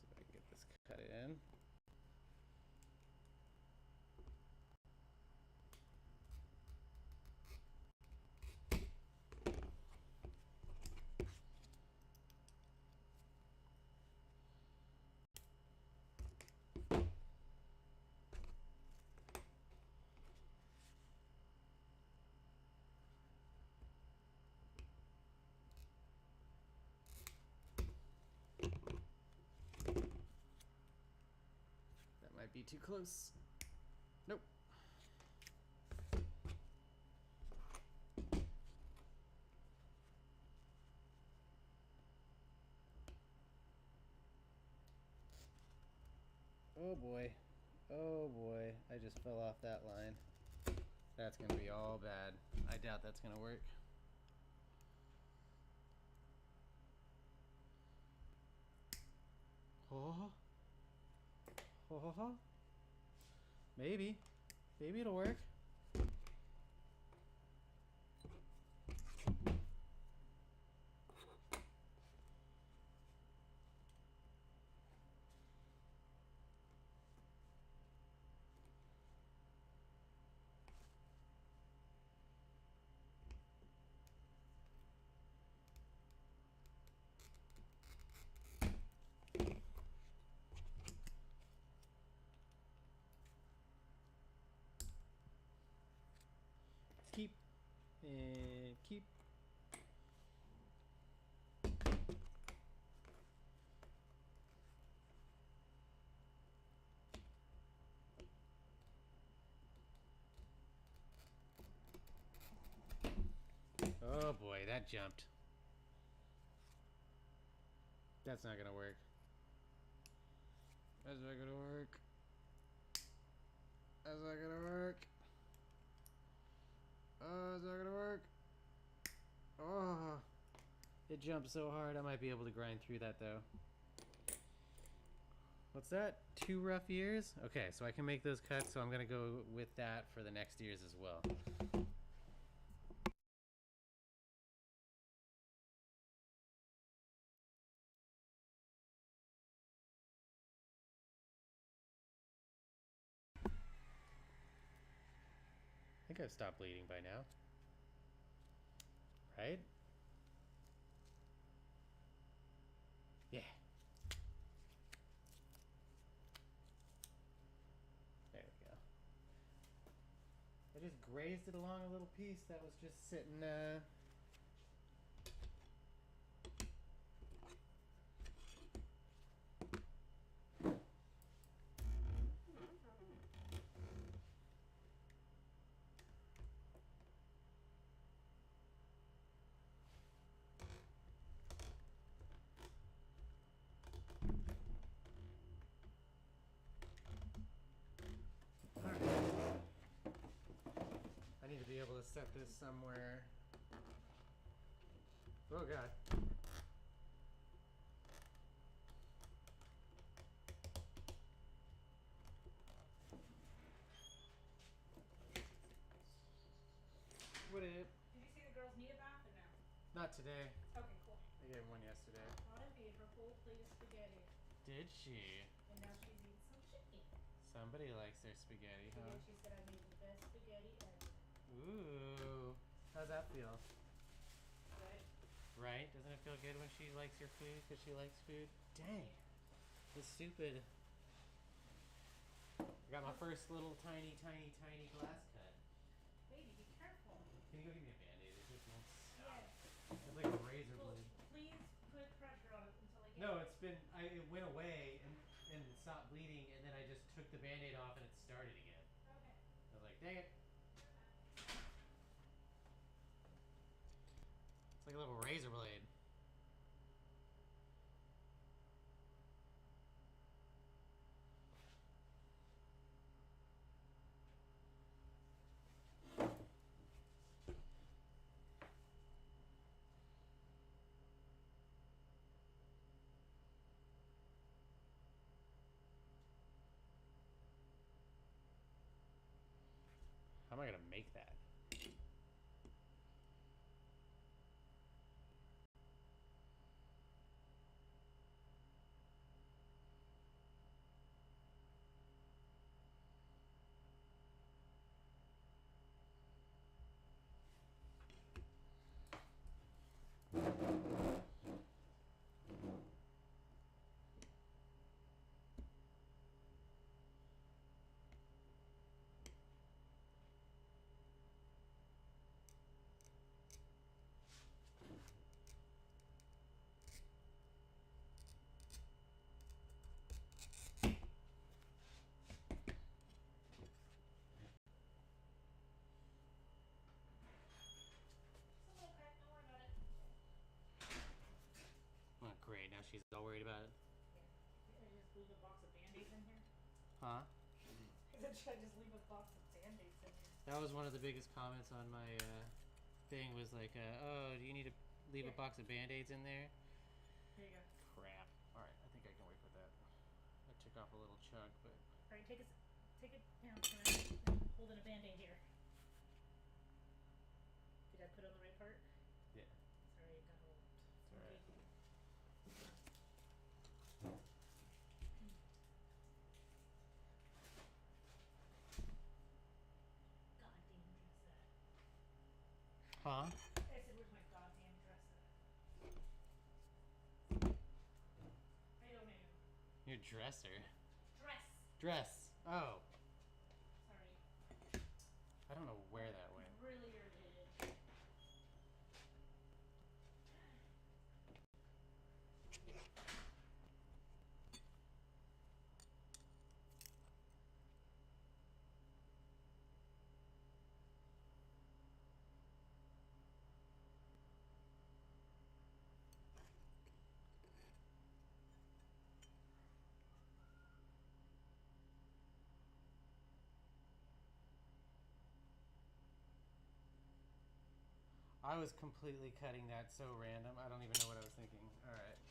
if I can get this cut in. be too close. Nope. Oh boy. Oh boy. I just fell off that line. That's gonna be all bad. I doubt that's gonna work. Oh. Oh. Maybe. Maybe it'll work. Keep. And keep. Oh boy, that jumped. That's not gonna work. That's not gonna work. That's not gonna work. Oh, it's not gonna work. Oh, it jumped so hard. I might be able to grind through that though. What's that? 2 rough ears? Okay, so I can make those cuts, so I'm gonna go with that for the next ears as well. I think I've stopped bleeding by now. Right? Yeah. There we go. I just grazed it along a little piece that was just sitting, I need to be able to set this somewhere. Oh god. What it? Did you see the girls need a bath or no? Not today. Okay, cool. I gave him one yesterday. Autumn made her whole plate of spaghetti, Did she? and now she's eating some chicken. Somebody likes their spaghetti, She huh? did. She said I made the best spaghetti ever. Ooh. How's that feel? Good. Right? Doesn't it feel good when she likes your food because she likes food? Dang. This stupid. I got my first little tiny glass cut. Baby, be careful. Can you go give me a band-aid? It just won't stop. Yes. It's like a razor Well, blade. please put pressure on it until I get No, it's been. It went away and stopped bleeding, and then I just took the band-aid off and it started again. Okay. I was like, dang it. It's like a little razor blade. How am I gonna make that? Huh? I said, should I just leave a box of Band-Aids in here? That was one of the biggest comments on my thing was like, oh, do you need to leave a Here. box of Band-Aids in there? Here you go. Crap. Alright, I think I can work with that. I took off a little chunk, but... Alright, take it down for a minute. I'm holding a Band-Aid here. Did I put on the right part? Yeah. Sorry, it got all Alright. goddamn dress at? Huh? I said, where's my goddamn dress at? I don't know. Your dresser. Dress! Dress. Oh. Sorry. I don't know where that went. Really irritated. I was completely cutting that so random. I don't even know what I was thinking. Alright.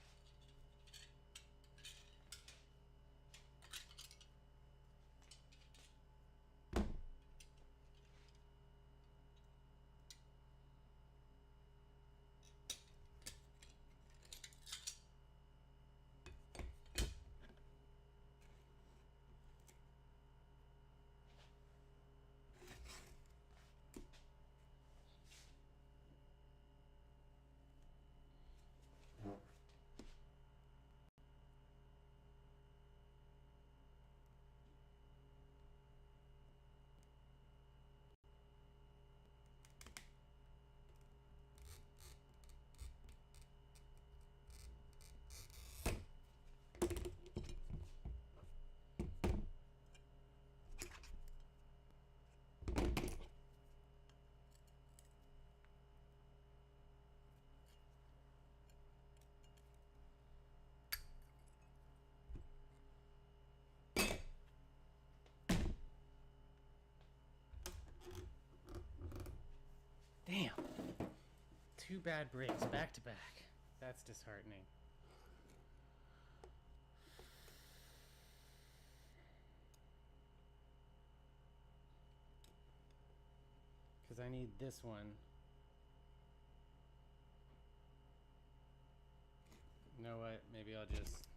Damn. 2 bad breaks back to back. That's disheartening. Because I need this one. You know what? Maybe I'll just...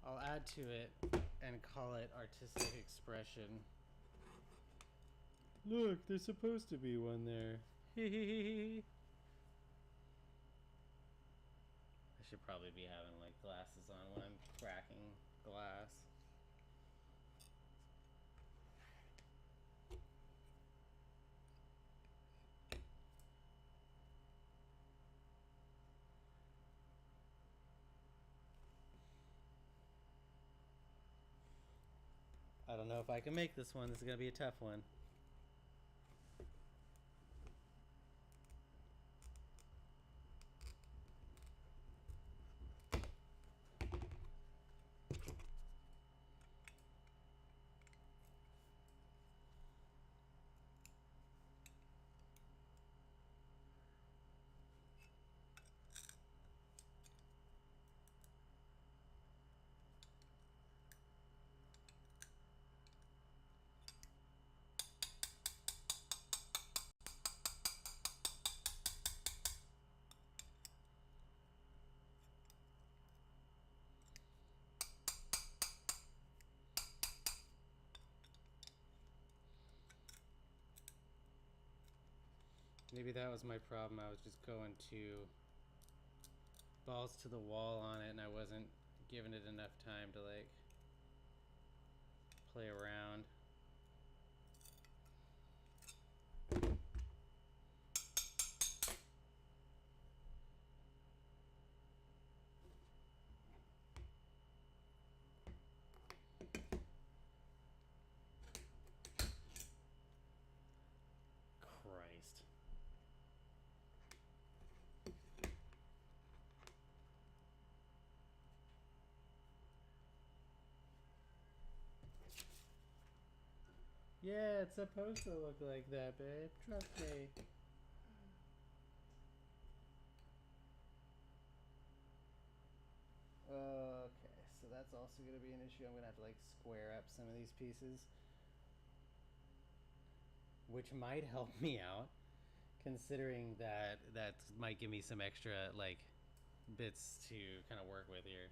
I'll add to it and call it artistic expression. Look, there's supposed to be one there. I should probably be having like glasses on when I'm cracking glass. I don't know if I can make this one. This is going to be a tough one. Maybe that was my problem. I was just going to balls to the wall on it and I wasn't giving it enough time to like play around. Christ. Yeah, it's supposed to look like that, babe. Trust me. Okay, so that's also going to be an issue. I'm going to have to like square up some of these pieces, which might help me out, considering that that might give me some extra like bits to kind of work with here.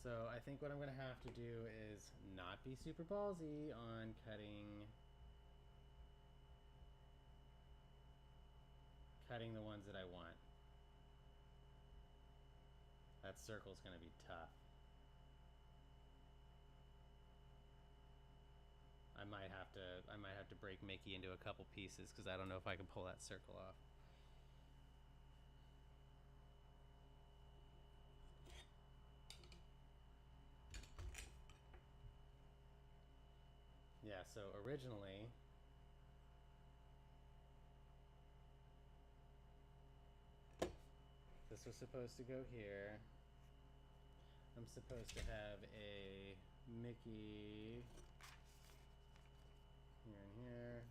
So I think what I'm going to have to do is not be super ballsy on cutting the ones that I want. That circle's going to be tough. I might have to break Mickey into a couple pieces because I don't know if I can pull that circle off. Yeah, so originally this was supposed to go here. I'm supposed to have a Mickey here and here.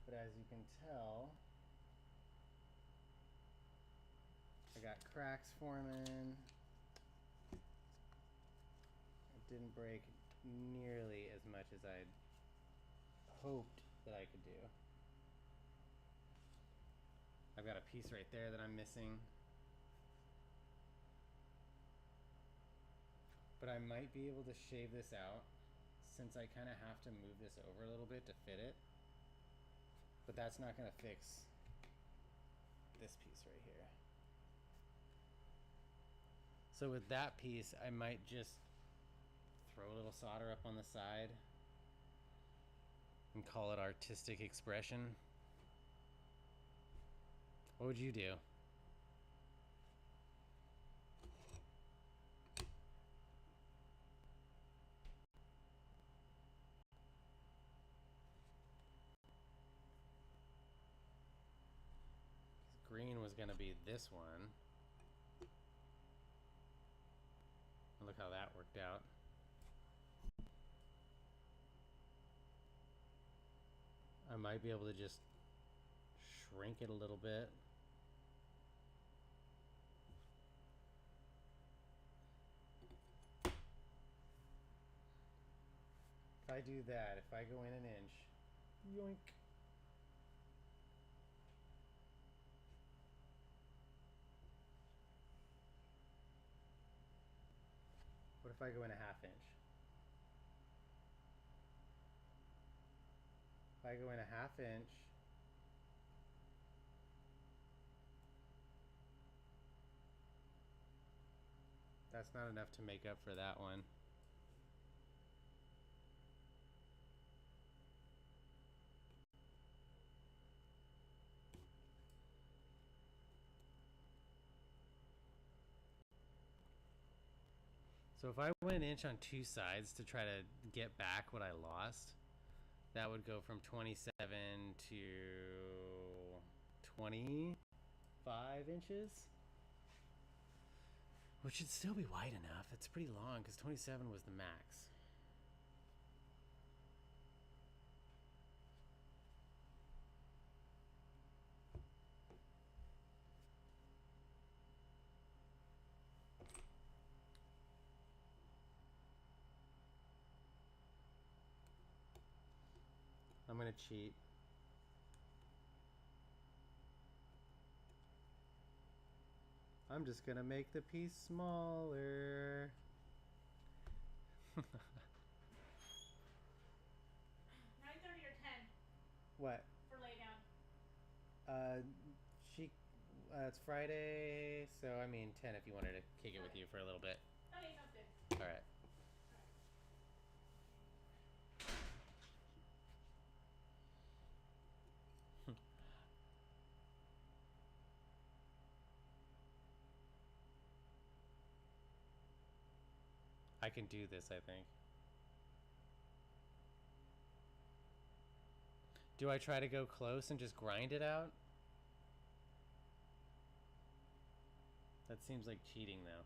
But as you can tell, I got cracks forming. It didn't break nearly as much as I'd hoped that I could do. I've got a piece right there that I'm missing. But I might be able to shave this out since I kind of have to move this over a little bit to fit it. But that's not going to fix this piece right here. So with that piece, I might just throw a little solder up on the side and call it artistic expression. What would you do? Green was going to be this one. Look how that worked out. I might be able to just shrink it a little bit. If I do that, if I go in an inch, yoink. What if I go in a half inch? If I go in a half inch, that's not enough to make up for that one. So if I went an inch on two sides to try to get back what I lost, that would go from 27 to 25 inches, which should still be wide enough. It's pretty long because 27 was the max. I'm going to cheat. I'm just going to make the piece smaller. 9:30 or 10 What? for lay down. She. It's Friday, so I mean 10 if you wanted to kick it with you for a little bit. Okay, sounds good. All right. I can do this, I think. Do I try to go close and just grind it out? That seems like cheating, though.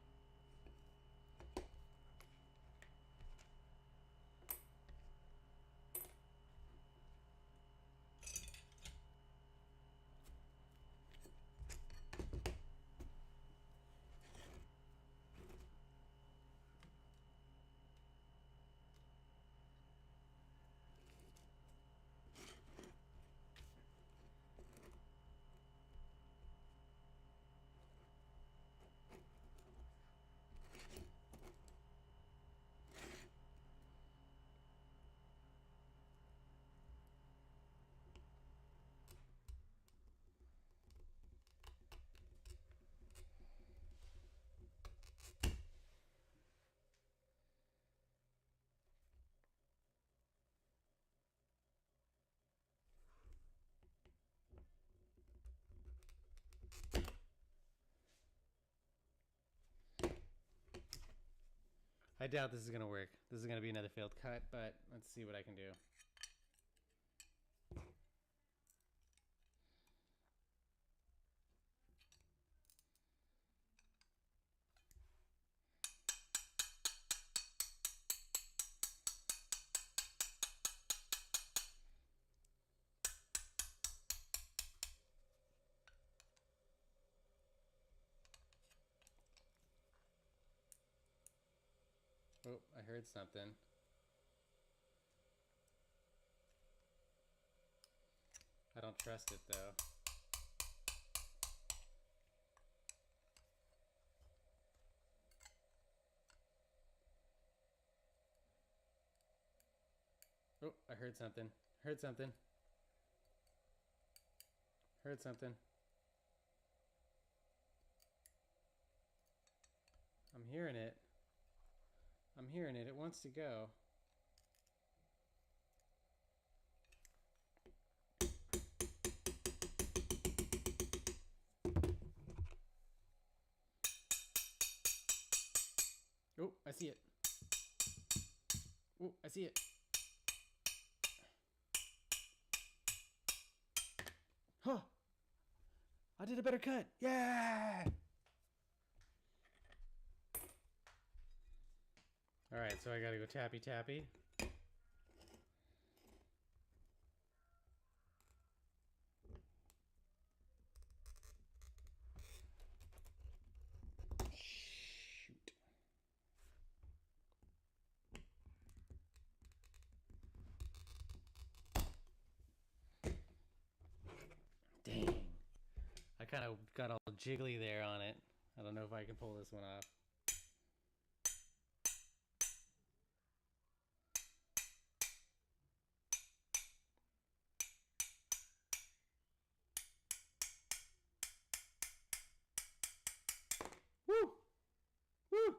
I doubt this is going to work. This is going to be another failed cut, but let's see what I can do. Oh, I heard something. I don't trust it, though. Oh, I heard something. Heard something. Heard something. I'm hearing it. I'm hearing it. It wants to go. Oh, I see it. Oh, I see it. Huh! I did a better cut. Yeah! All right, so I gotta go tappy tappy. Shoot. Dang. I kind of got all jiggly there on it. I don't know if I can pull this one off. Woo! Woo!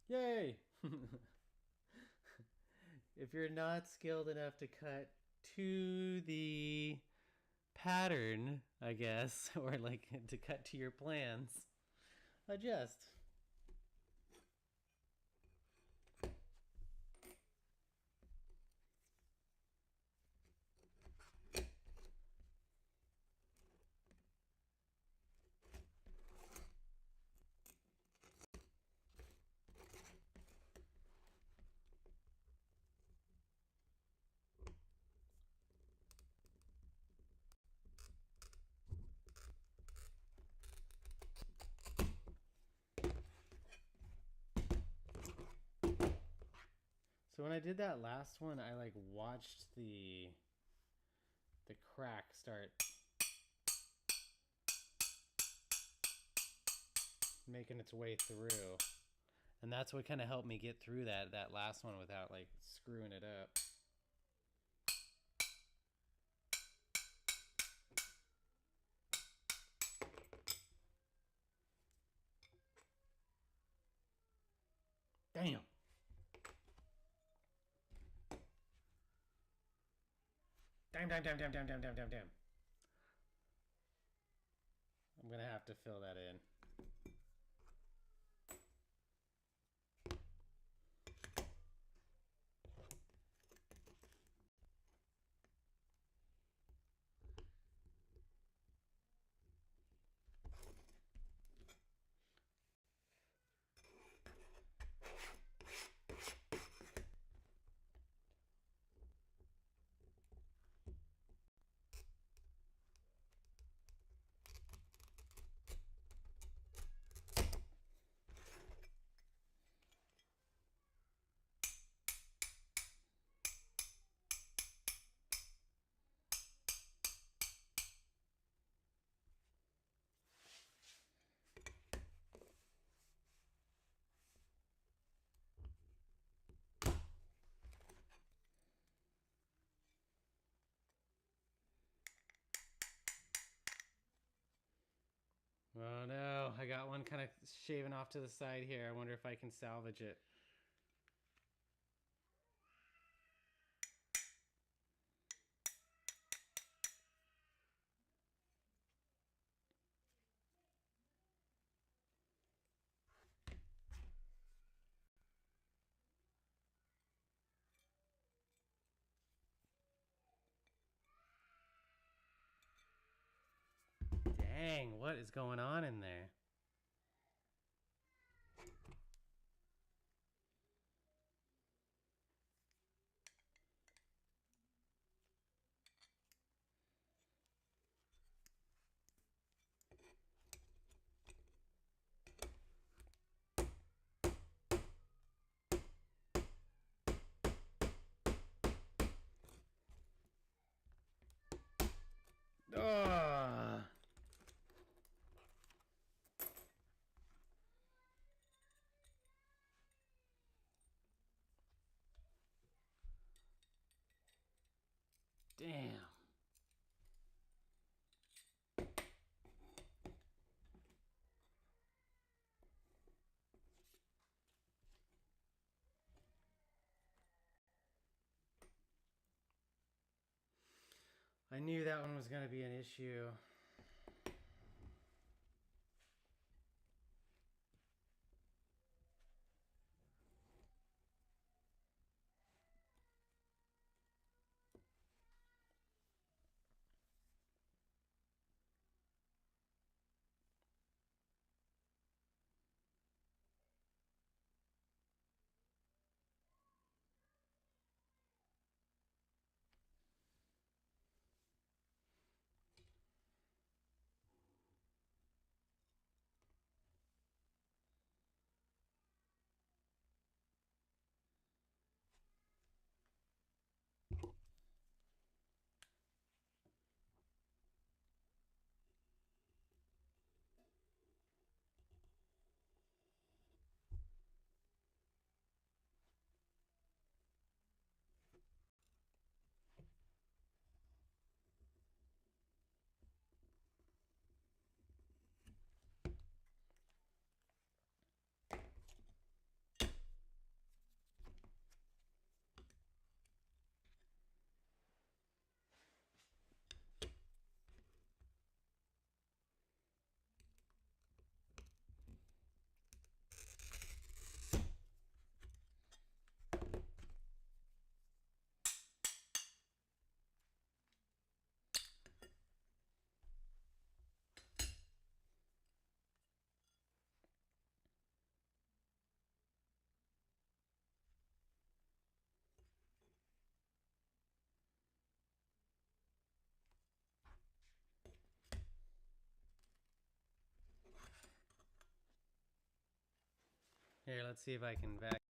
Yay! If you're not skilled enough to cut to the pattern, I guess, or like to cut to your plans, adjust. So when I did that last one, I like watched the crack start making its way through. And that's what kind of helped me get through that last one without like screwing it up. Damn. Damn. I'm gonna have to fill that in. Oh no, I got one kind of shaving off to the side here. I wonder if I can salvage it. Dang, what is going on in there? Oh. Damn. I knew that one was going to be an issue. Here, let's see if I can vac.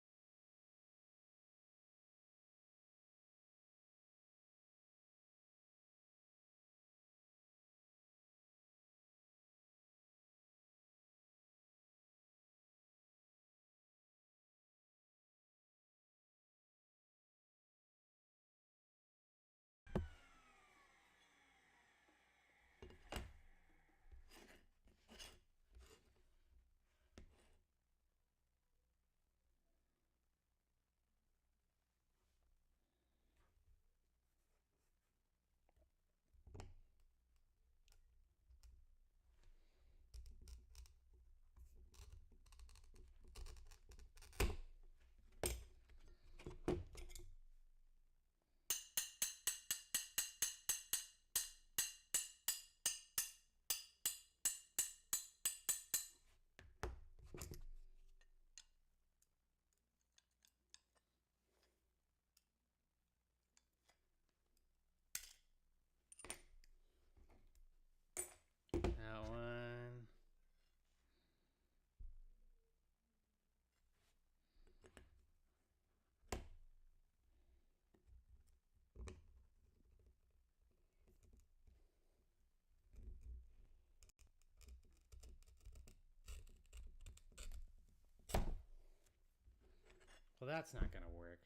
Well, that's not going to work.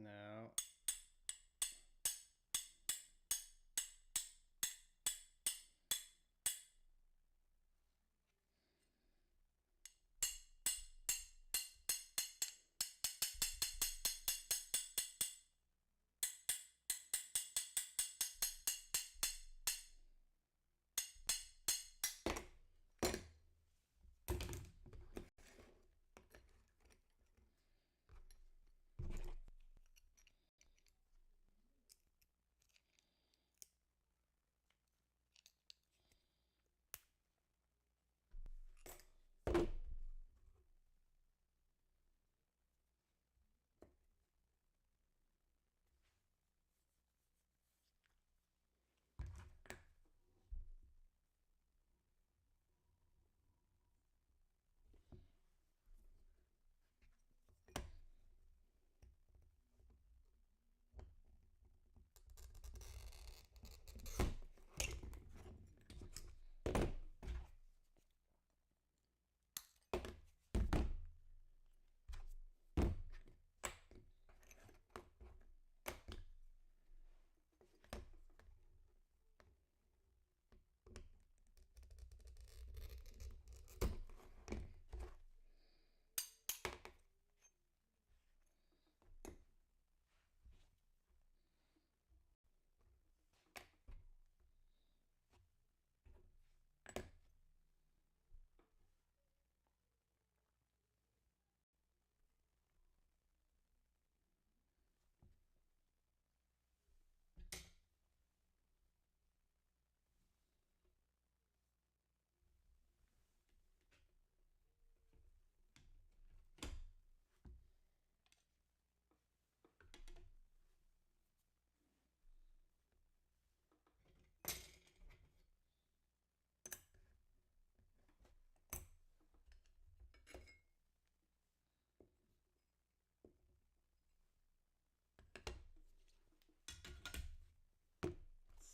No.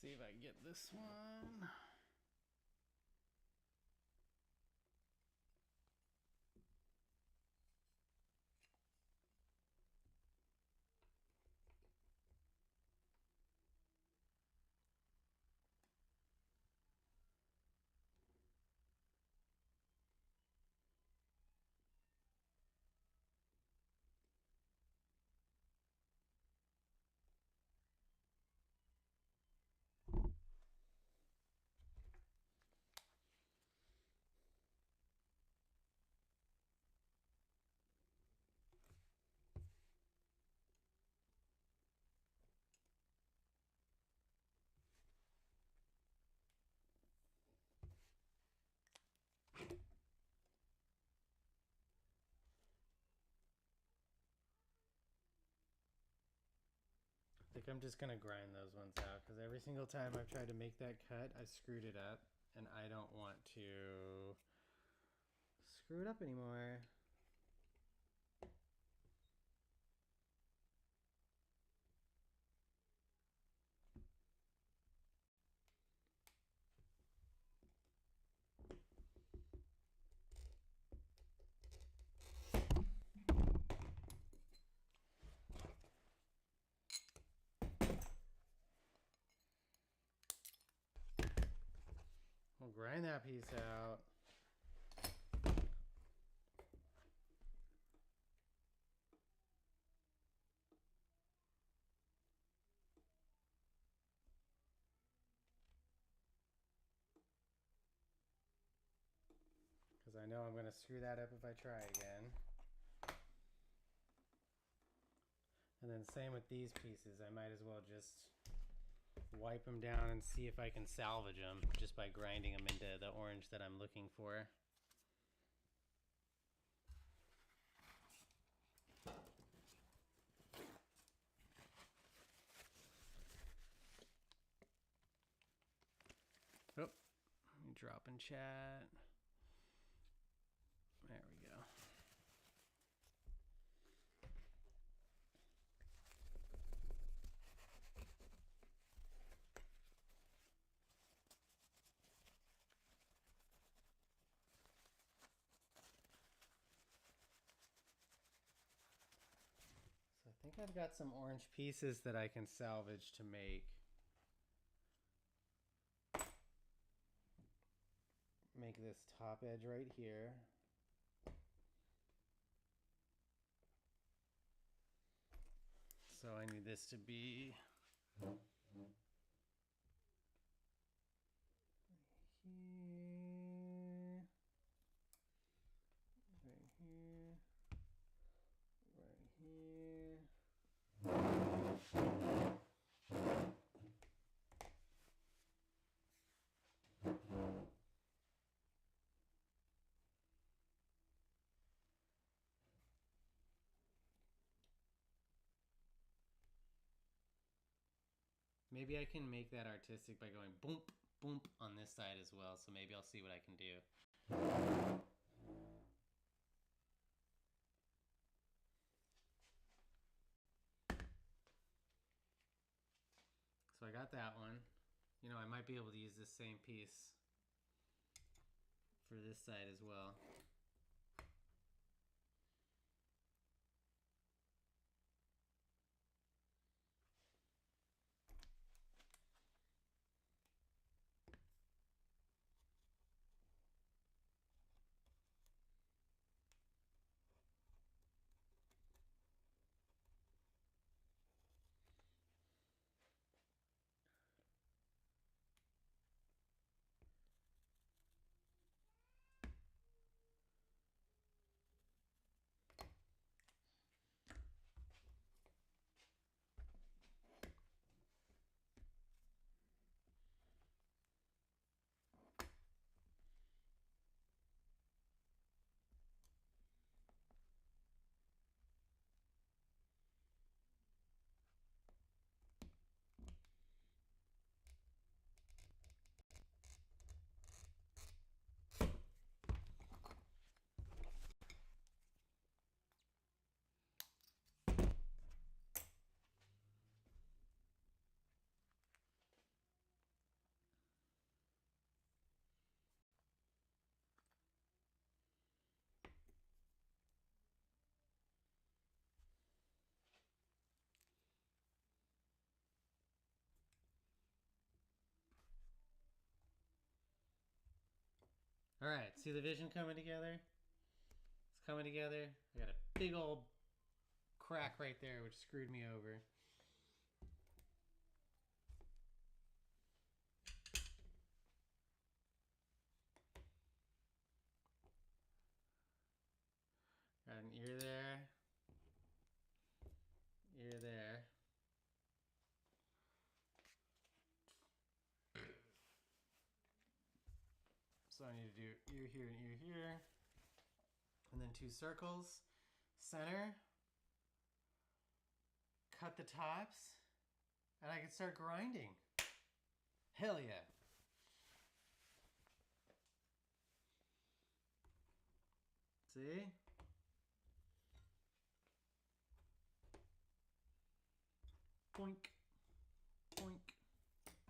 See if I can get this one. I think I'm just going to grind those ones out because every single time I've tried to make that cut, I screwed it up, and I don't want to screw it up anymore. We'll grind that piece out. Because I know I'm going to screw that up if I try again. And then same with these pieces. I might as well just wipe them down and see if I can salvage them just by grinding them into the orange that I'm looking for. drop in chat. There we go. So I think I've got some orange pieces that I can salvage to make this top edge right here. So I need this to be here, right here, right here. Maybe I can make that artistic by going boom, boom on this side as well. So maybe I'll see what I can do. So I got that one. You know, I might be able to use this same piece for this side as well. All right, see the vision coming together? It's coming together. I got a big old crack right there, which screwed me over. Got an ear there. Ear there. So I need to do ear here and ear here. And then 2 circles. Center. Cut the tops. And I can start grinding. Hell yeah. See? Boink. Boink.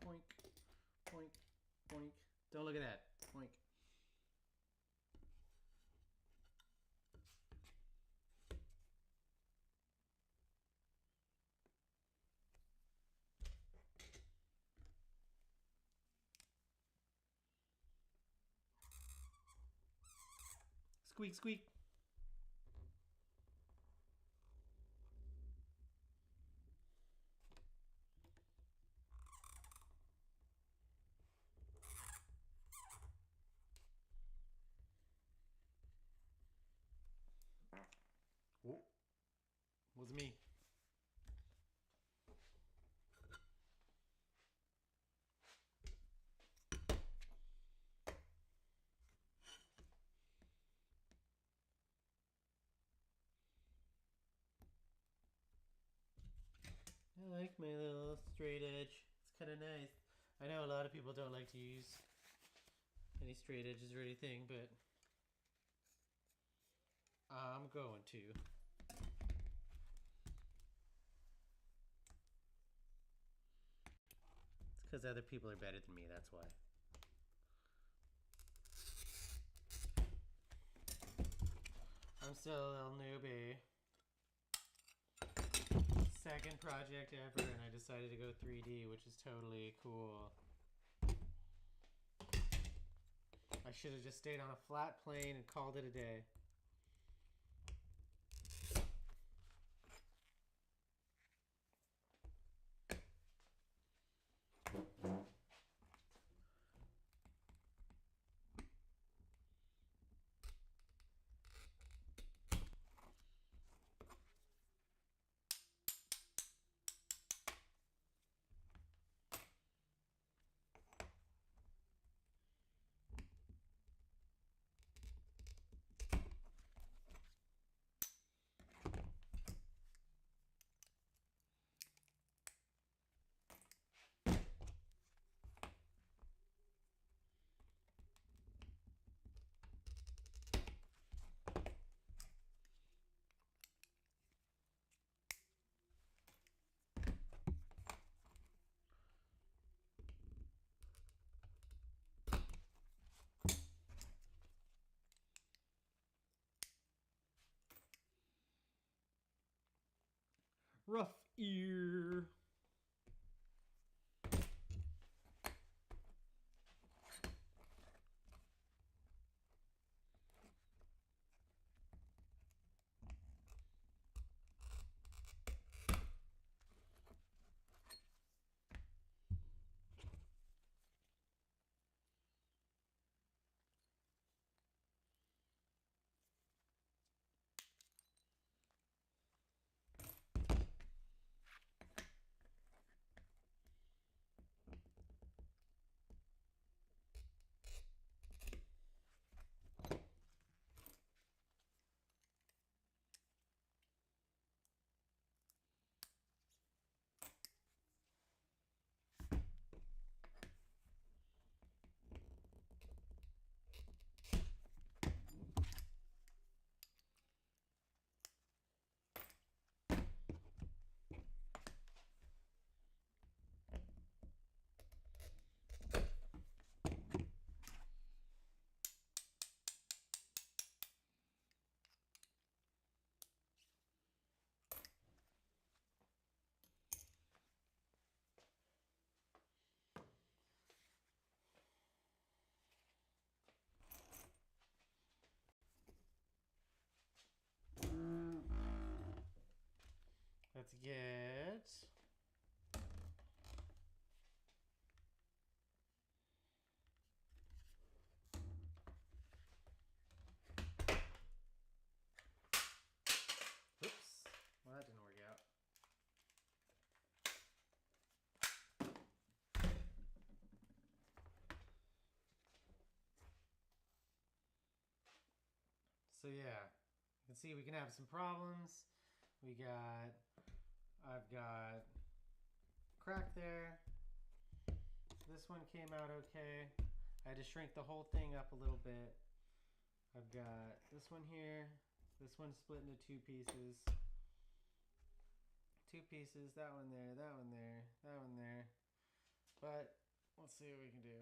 Boink. Boink. Boink. Don't look at that. Boink. Squeak, squeak. Whoa. Was me. I like my little straight edge. It's kind of nice. I know a lot of people don't like to use any straight edges or anything, but I'm going to. It's because other people are better than me, that's why. I'm still a little newbie. Second project ever, and I decided to go 3D, which is totally cool. I should have just stayed on a flat plane and called it a day. Rough ear. Let's get oops. Well, that didn't work out. So yeah, you can see we can have some problems. I've got crack there. This one came out okay. I had to shrink the whole thing up a little bit. I've got this one here. This one split into two pieces. Two pieces, that one there, that one there, that one there. But let's see what we can do.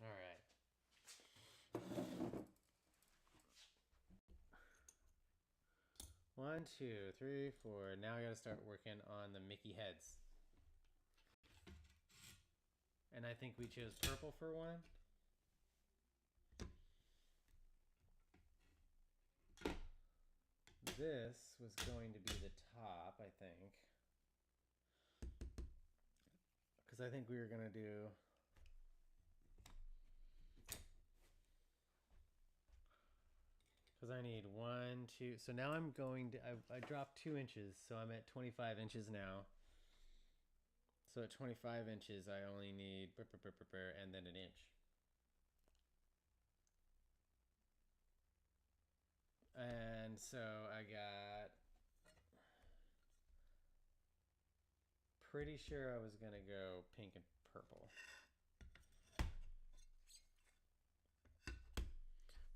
All right. One, two, three, four. Now I gotta start working on the Mickey heads. And I think we chose purple for one. This was going to be the top, I think. Because I think we were gonna do because I need 1, 2. So now I'm going to, I dropped 2 inches, so I'm at 25 inches now. So at 25 inches, I only need and then an inch. And so I got pretty sure I was gonna go pink and purple.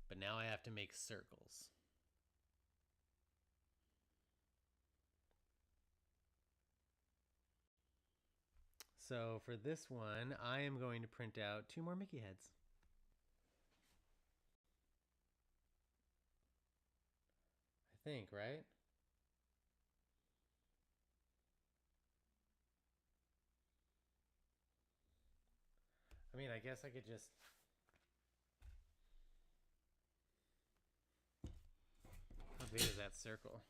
But now I have to make circles. So for this one, I am going to print out 2 more Mickey heads. I think, right? I mean, I guess I could just... How big is that circle?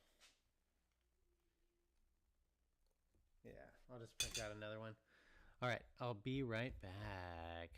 Yeah, I'll just print out another one. All right, I'll be right back.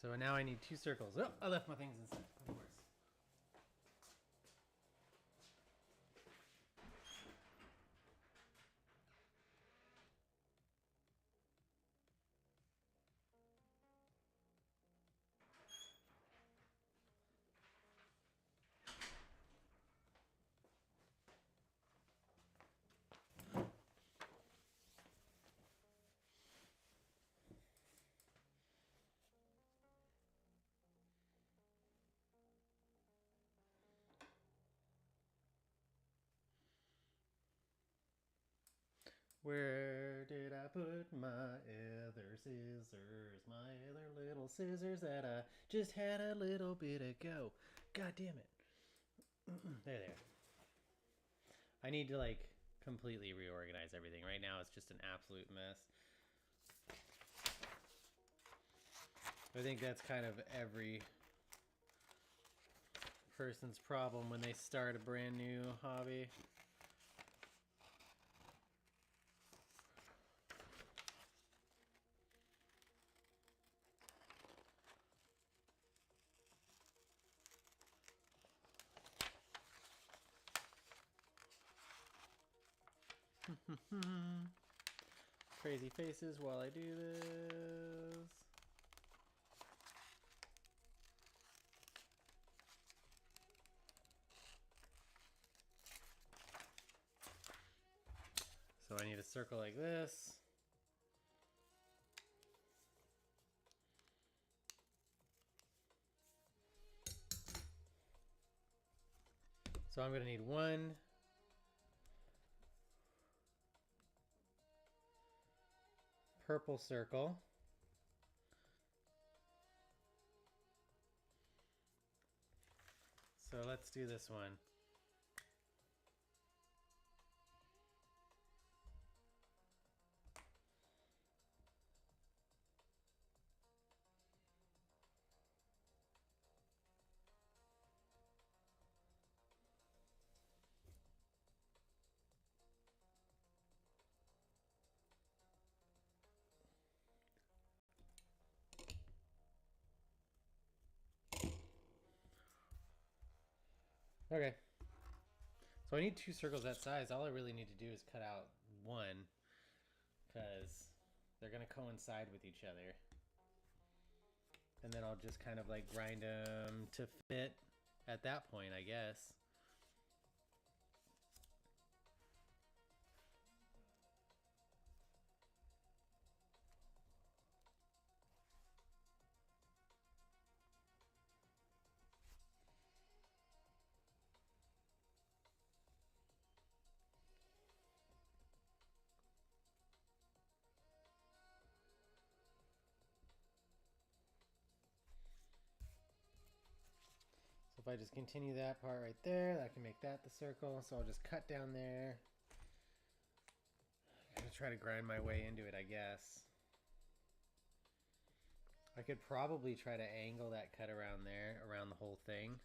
So now I need 2 circles. Oh, I left my things inside, of course. Where did I put my other scissors? My other little scissors that I just had a little bit ago. God damn it. There. I need to like completely reorganize everything. Right now it's just an absolute mess. I think that's kind of every person's problem when they start a brand new hobby. Crazy faces while I do this. So I need a circle like this. So I'm going to need 1 purple circle. So let's do this one. Okay. So I need 2 circles that size. All I really need to do is cut out 1 because they're going to coincide with each other. And then I'll just kind of like grind them to fit at that point, I guess. So if I just continue that part right there, I can make that the circle. So I'll just cut down there. I'm gonna try to grind my way into it, I guess. I could probably try to angle that cut around there, around the whole thing.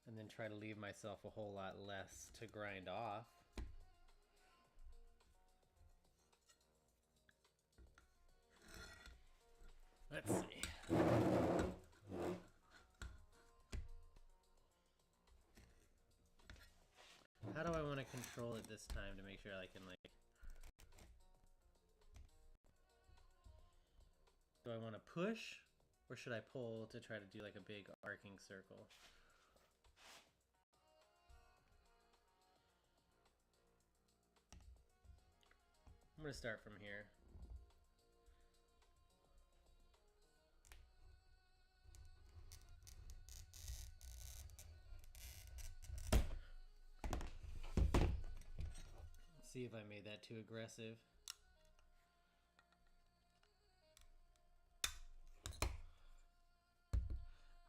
And then try to leave myself a whole lot less to grind off. Let's see. How do I want to control it this time to make sure I can like... Do I want to push or should I pull to try to do like a big arcing circle? I'm going to start from here. Let's see if I made that too aggressive.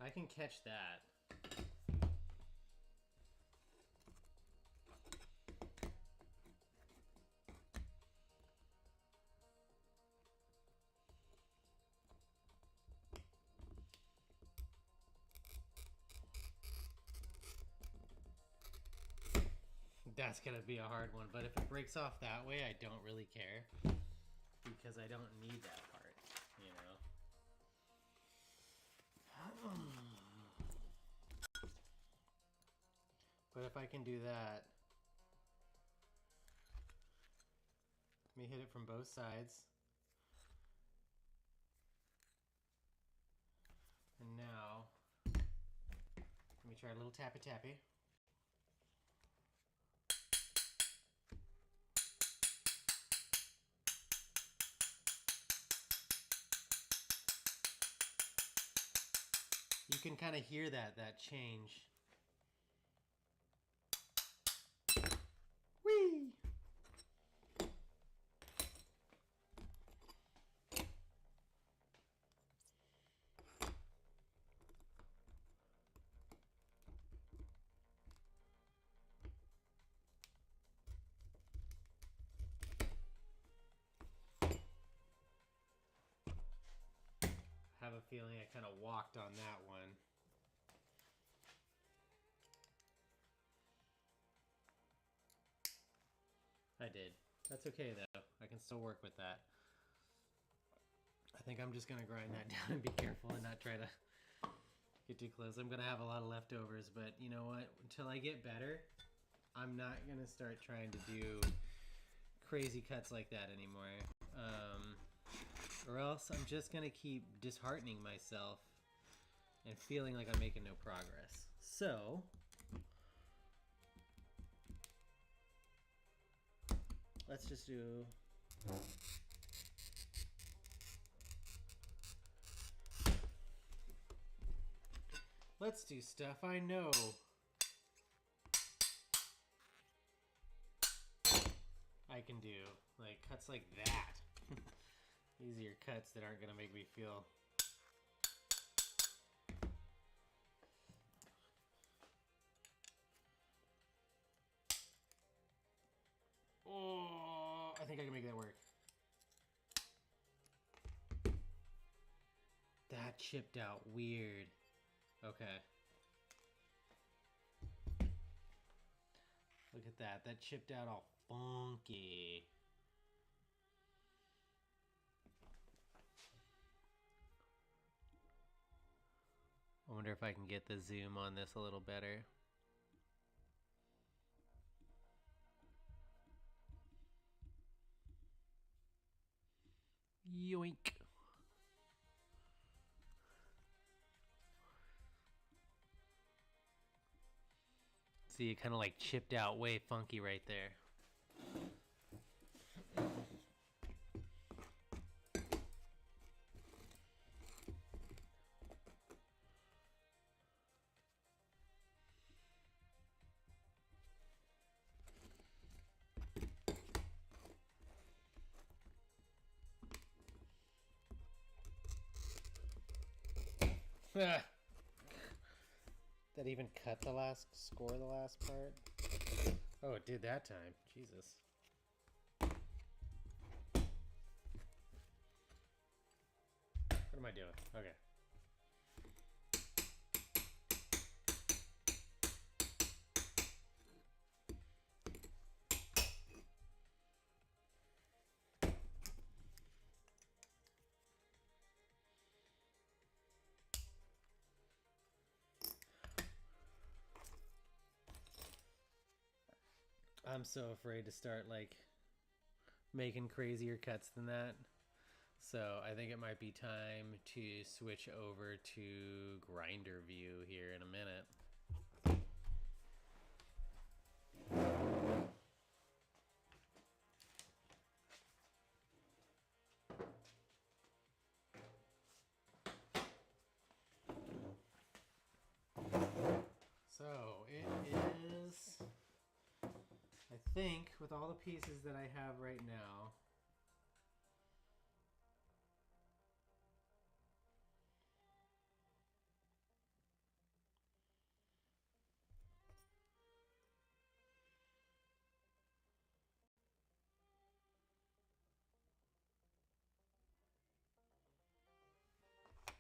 I can catch that. That's gonna be a hard one, but if it breaks off that way, I don't really care because I don't need that part, you know. But if I can do that, let me hit it from both sides. And now, let me try a little tappy tappy. You can kind of hear that change. Whee! I have a feeling I kind of walked on that one. I did. That's okay though. I can still work with that. I think I'm just gonna grind that down and be careful and not try to get too close. I'm gonna have a lot of leftovers, but you know what? Until I get better, I'm not gonna start trying to do crazy cuts like that anymore. Or else I'm just gonna keep disheartening myself and feeling like I'm making no progress. So let's just do stuff I know. I can do. Like cuts like that. Easier cuts that aren't gonna make me feel oh, I think I can make that work. That chipped out weird. Okay. Look at that. That chipped out all funky. I wonder if I can get the zoom on this a little better. Yoink. See, it kind of like chipped out way funky right there. That even cut the last score, the last part? Oh, it did that time. Jesus. What am I doing? Okay. I'm so afraid to start like making crazier cuts than that. So I think it might be time to switch over to grinder view here in a minute. So it is, I think, with all the pieces that I have right now,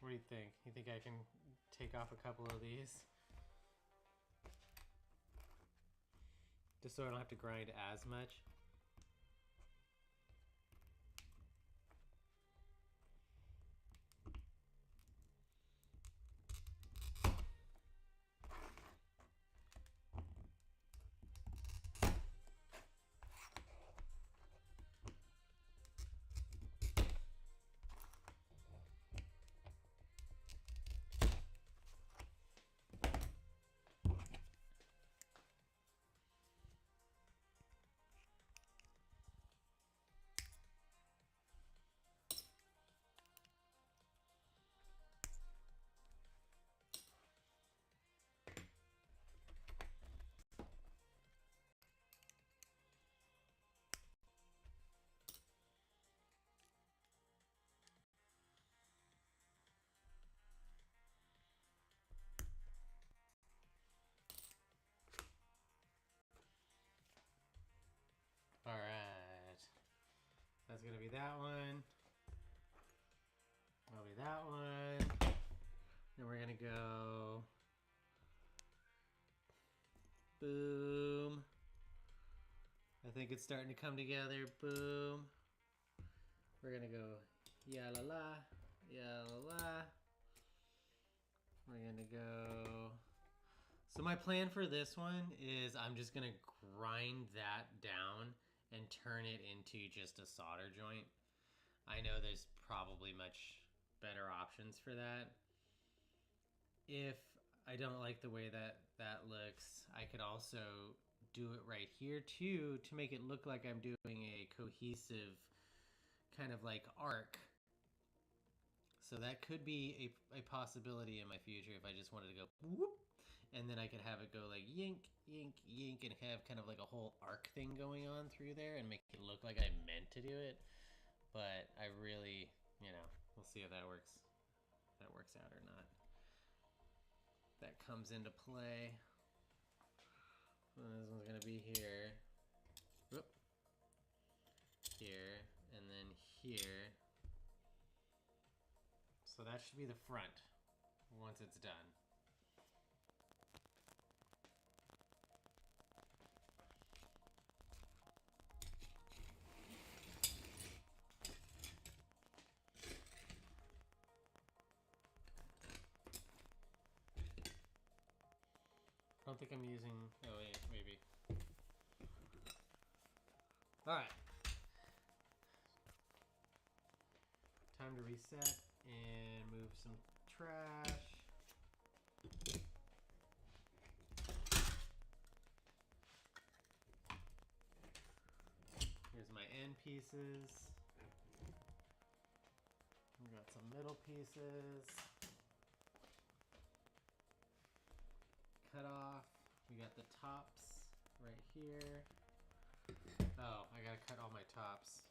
what do you think? You think I can take off a couple of these? Just so I don't have to grind as much. that's gonna be that one. That'll be that one. Then we're gonna go boom. I think it's starting to come together. Boom. We're gonna go ya la la, ya la la. We're gonna go. So my plan for this one is I'm just gonna grind that down and turn it into just a solder joint. I know there's probably much better options for that. If I don't like the way that looks, I could also do it right here too to make it look like I'm doing a cohesive kind of like arc. So that could be a possibility in my future if I just wanted to go whoop, and then I could have it go like yink, yink, yink, and have kind of like a whole arc thing going on through there and make it look like I meant to do it. But I really, we'll see if that works out or not. That comes into play. So this one's gonna be here. Whoop. Here, and then here. So that should be the front once it's done. I don't think I'm using, oh wait, maybe. Alright. Time to reset and move some trash. Here's my end pieces. We got some middle pieces. Cut off. We got the tops right here. Oh, I gotta cut all my tops.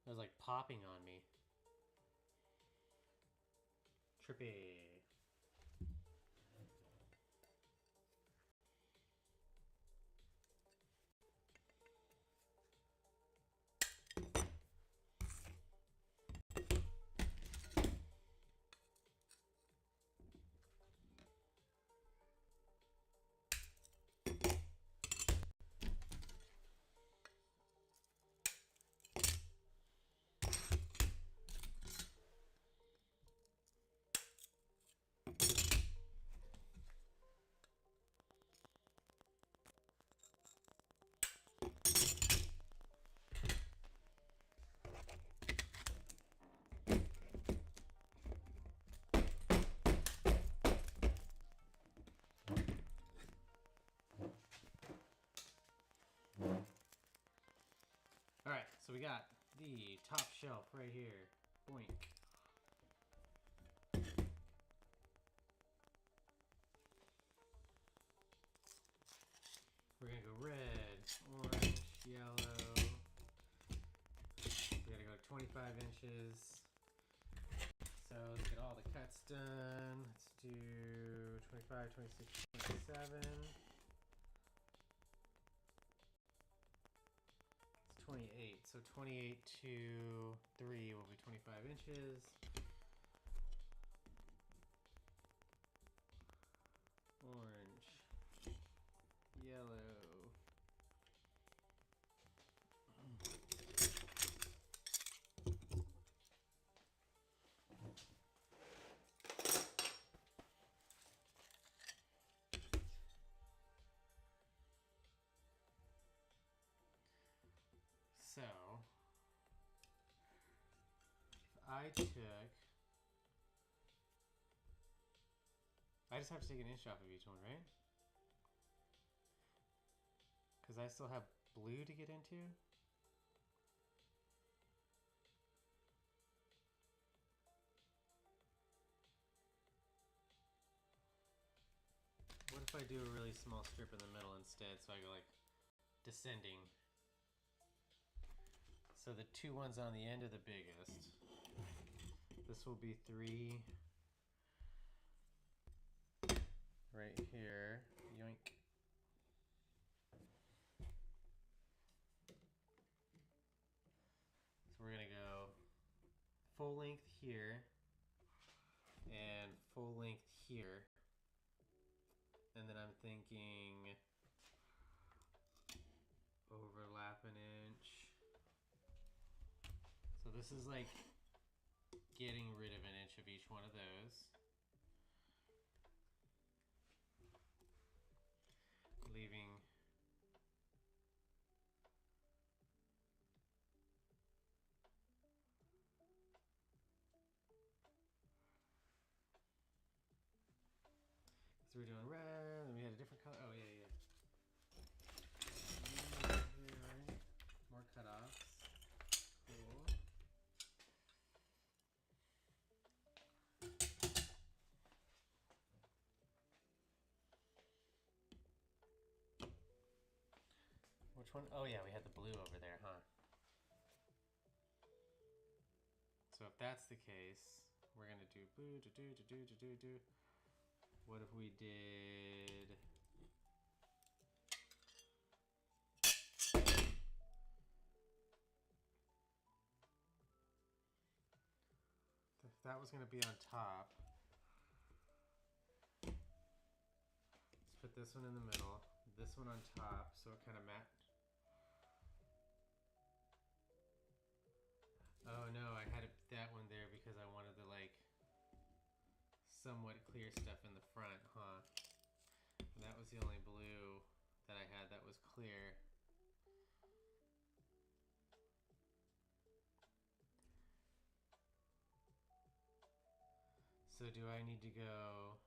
It was like popping on me. Trippy. Alright, so we got the top shelf right here. Boink. We're gonna go red, orange, yellow. We gotta go 25 inches. So let's get all the cuts done. Let's do 25, 26, 27. It's 28. So 28 to 3 will be 25 inches. Orange, yellow. So, if I just have to take an inch off of each one, right? Because I still have blue to get into. What if I do a really small strip in the middle instead, so I go like descending? So the two ones on the end are the biggest. This will be 3 right here. Yoink. So we're gonna go full length here and full length here. And then I'm thinking overlap an inch. So this is like getting rid of an inch of each one of those. Leaving so we're doing red, and we had a different color. Oh yeah. Here, more cutoffs. Cool. Which one? Oh yeah, we had the blue over there, huh? So if that's the case, we're gonna do boo do. What if we did? If that was gonna be on top, let's put this one in the middle, this one on top, so it kind of matched. Oh no, I had that one there because I wanted the like somewhat clear stuff in the front, huh? And that was the only blue that I had that was clear. So do I need to go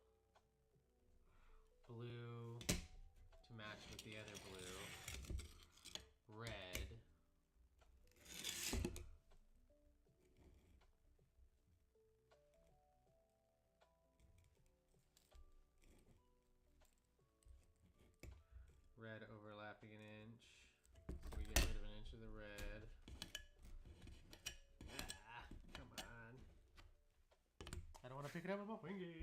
blue to match with the other blue, red, red overlapping an inch, so we get rid of an inch of the red. pick it up with my fingers.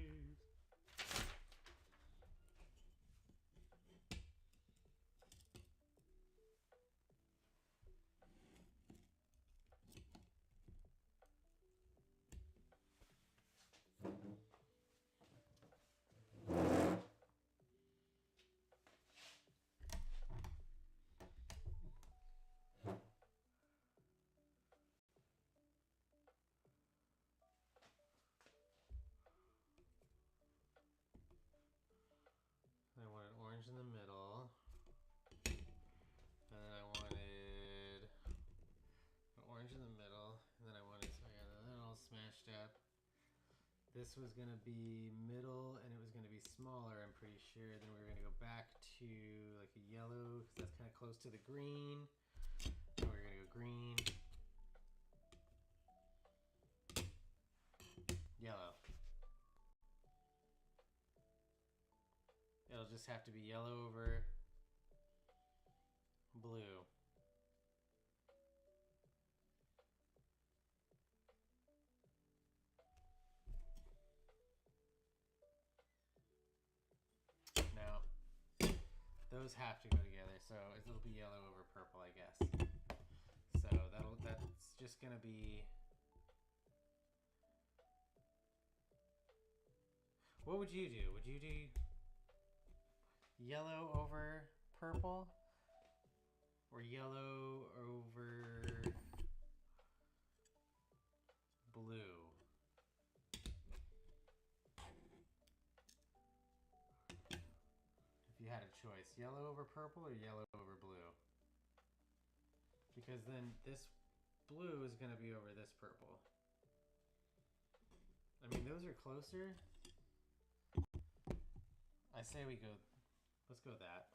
I wanted orange in the middle. And then I wanted orange in the middle. And then I wanted, so I got that all smashed up. This was going to be middle and it was going to be smaller, I'm pretty sure. Then we were going to go back to like a yellow because that's kind of close to the green. Then we're going to go green. Yellow. It'll just have to be yellow over blue. Now, those have to go together, so it'll be yellow over purple, I guess. So that's just gonna be. What would you do? Would you do yellow over purple? Or yellow over blue? If you had a choice, yellow over purple or yellow over blue? Because then this blue is gonna be over this purple. I mean, those are closer. I say we go, let's go that.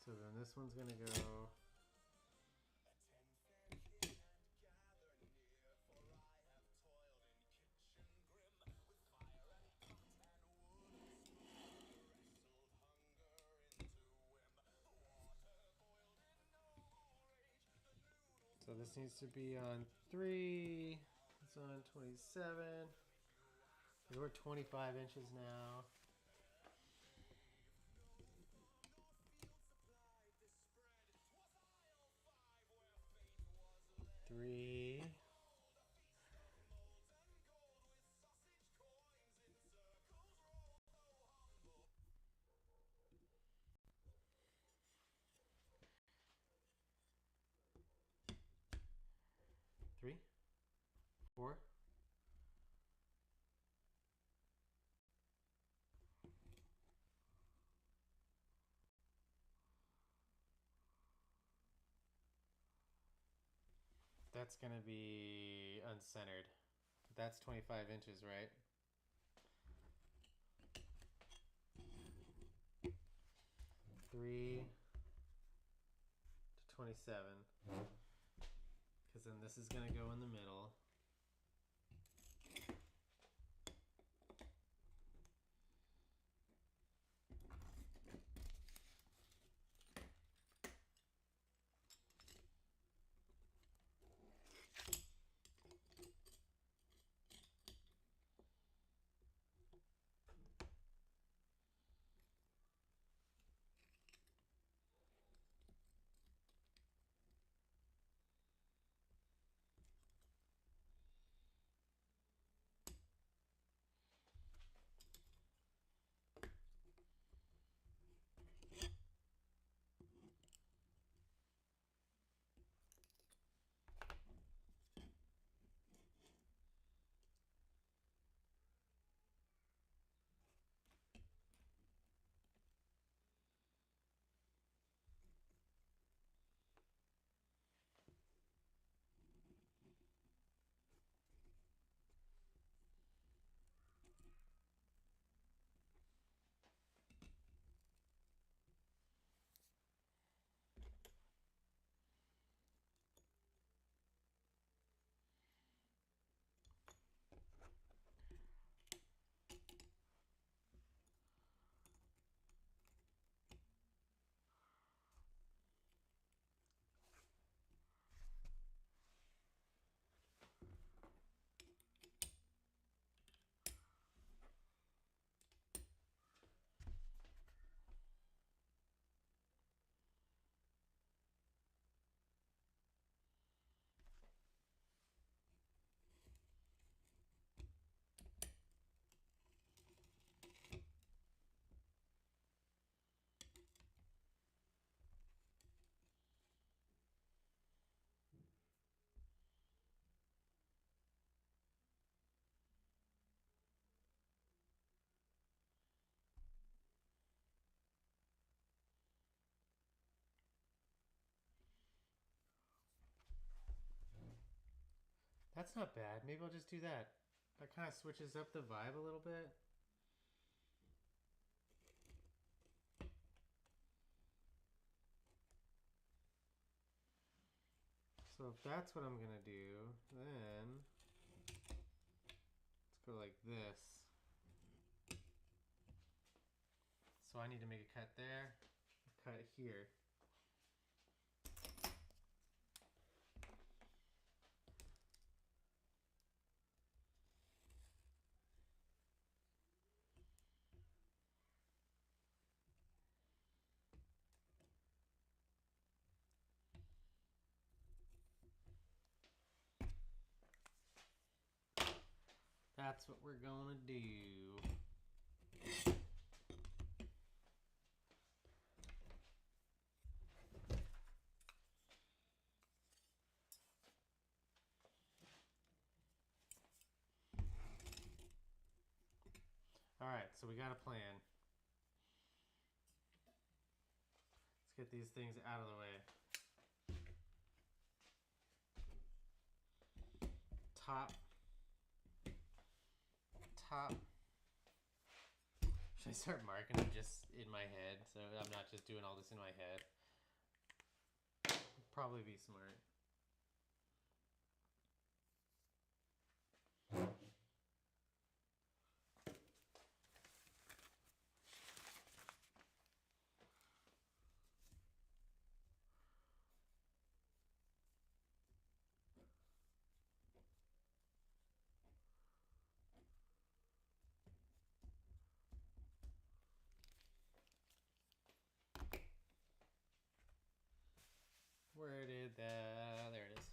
So then this one's gonna go. So this needs to be on 3. It's on 27. We're 25 inches now. Three. Three. 4. That's gonna be uncentered. That's 25 inches, right? Three to 27. Because then this is gonna go in the middle. That's not bad. Maybe I'll just do that. That kind of switches up the vibe a little bit. So if that's what I'm gonna do, then let's go like this. So I need to make a cut there, a cut here. That's what we're gonna do. Alright, so we got a plan. Let's get these things out of the way. Top. Should I start marking them just in my head so I'm not just doing all this in my head? Probably be smart. Where did that? There it is.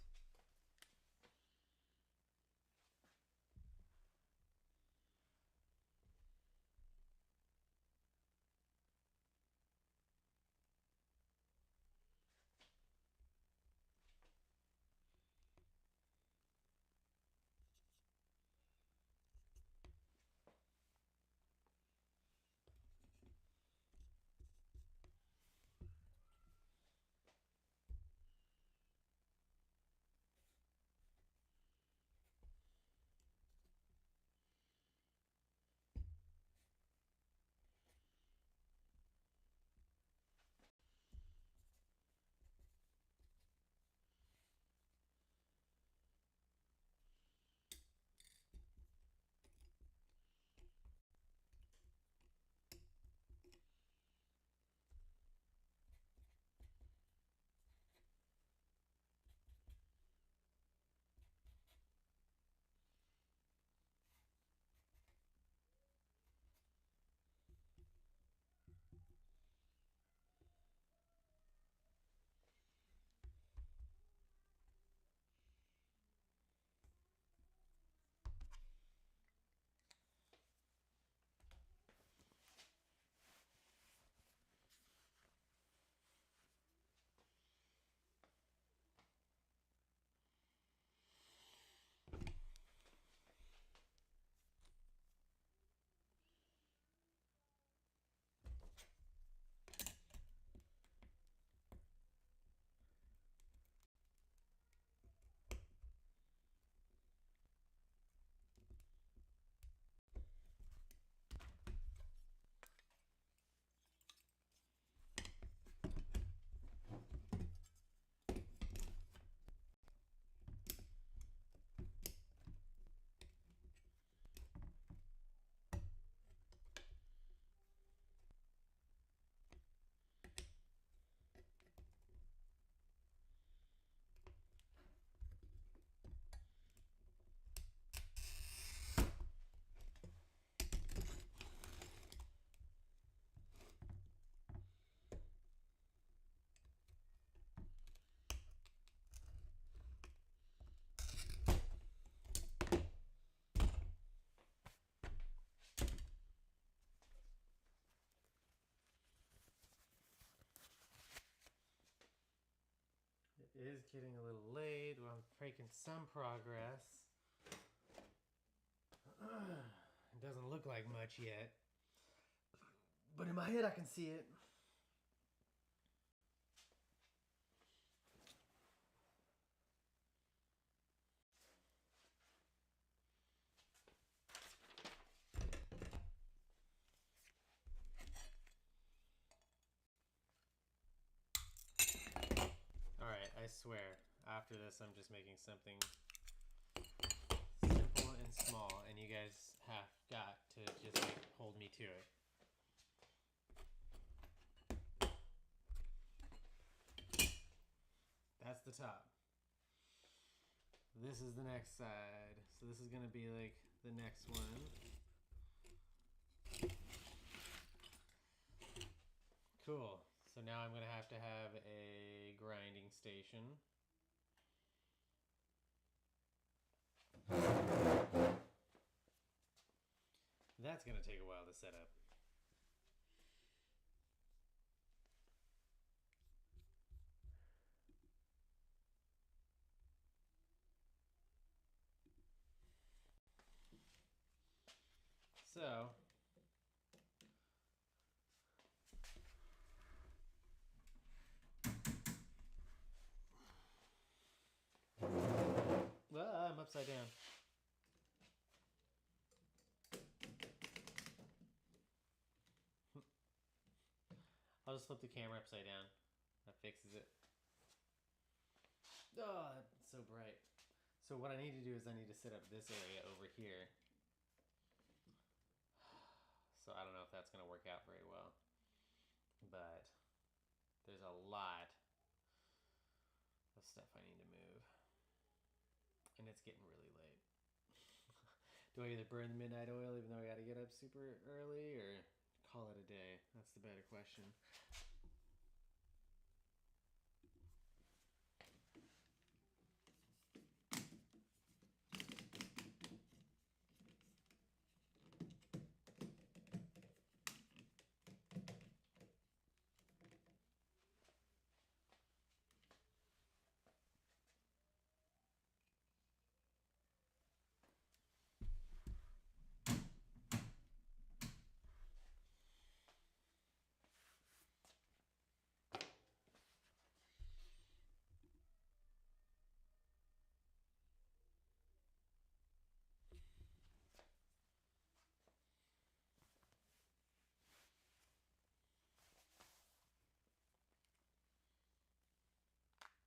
It is getting a little late. Well, I'm making some progress. It doesn't look like much yet. But in my head, I can see it. I swear, after this, I'm just making something simple and small, and you guys have got to just like hold me to it. That's the top. This is the next side. So this is gonna be like the next one. Cool. So now I'm gonna have to have a grinding station. That's gonna take a while to set up. So I'm upside down. I'll just flip the camera upside down. That fixes it. Oh, that's so bright. So what I need to do is I need to set up this area over here. So I don't know if that's going to work out very well. But there's a lot of stuff I need to move. And it's getting really late. Do I either burn the midnight oil even though I got to get up super early, or call it a day? That's the better question.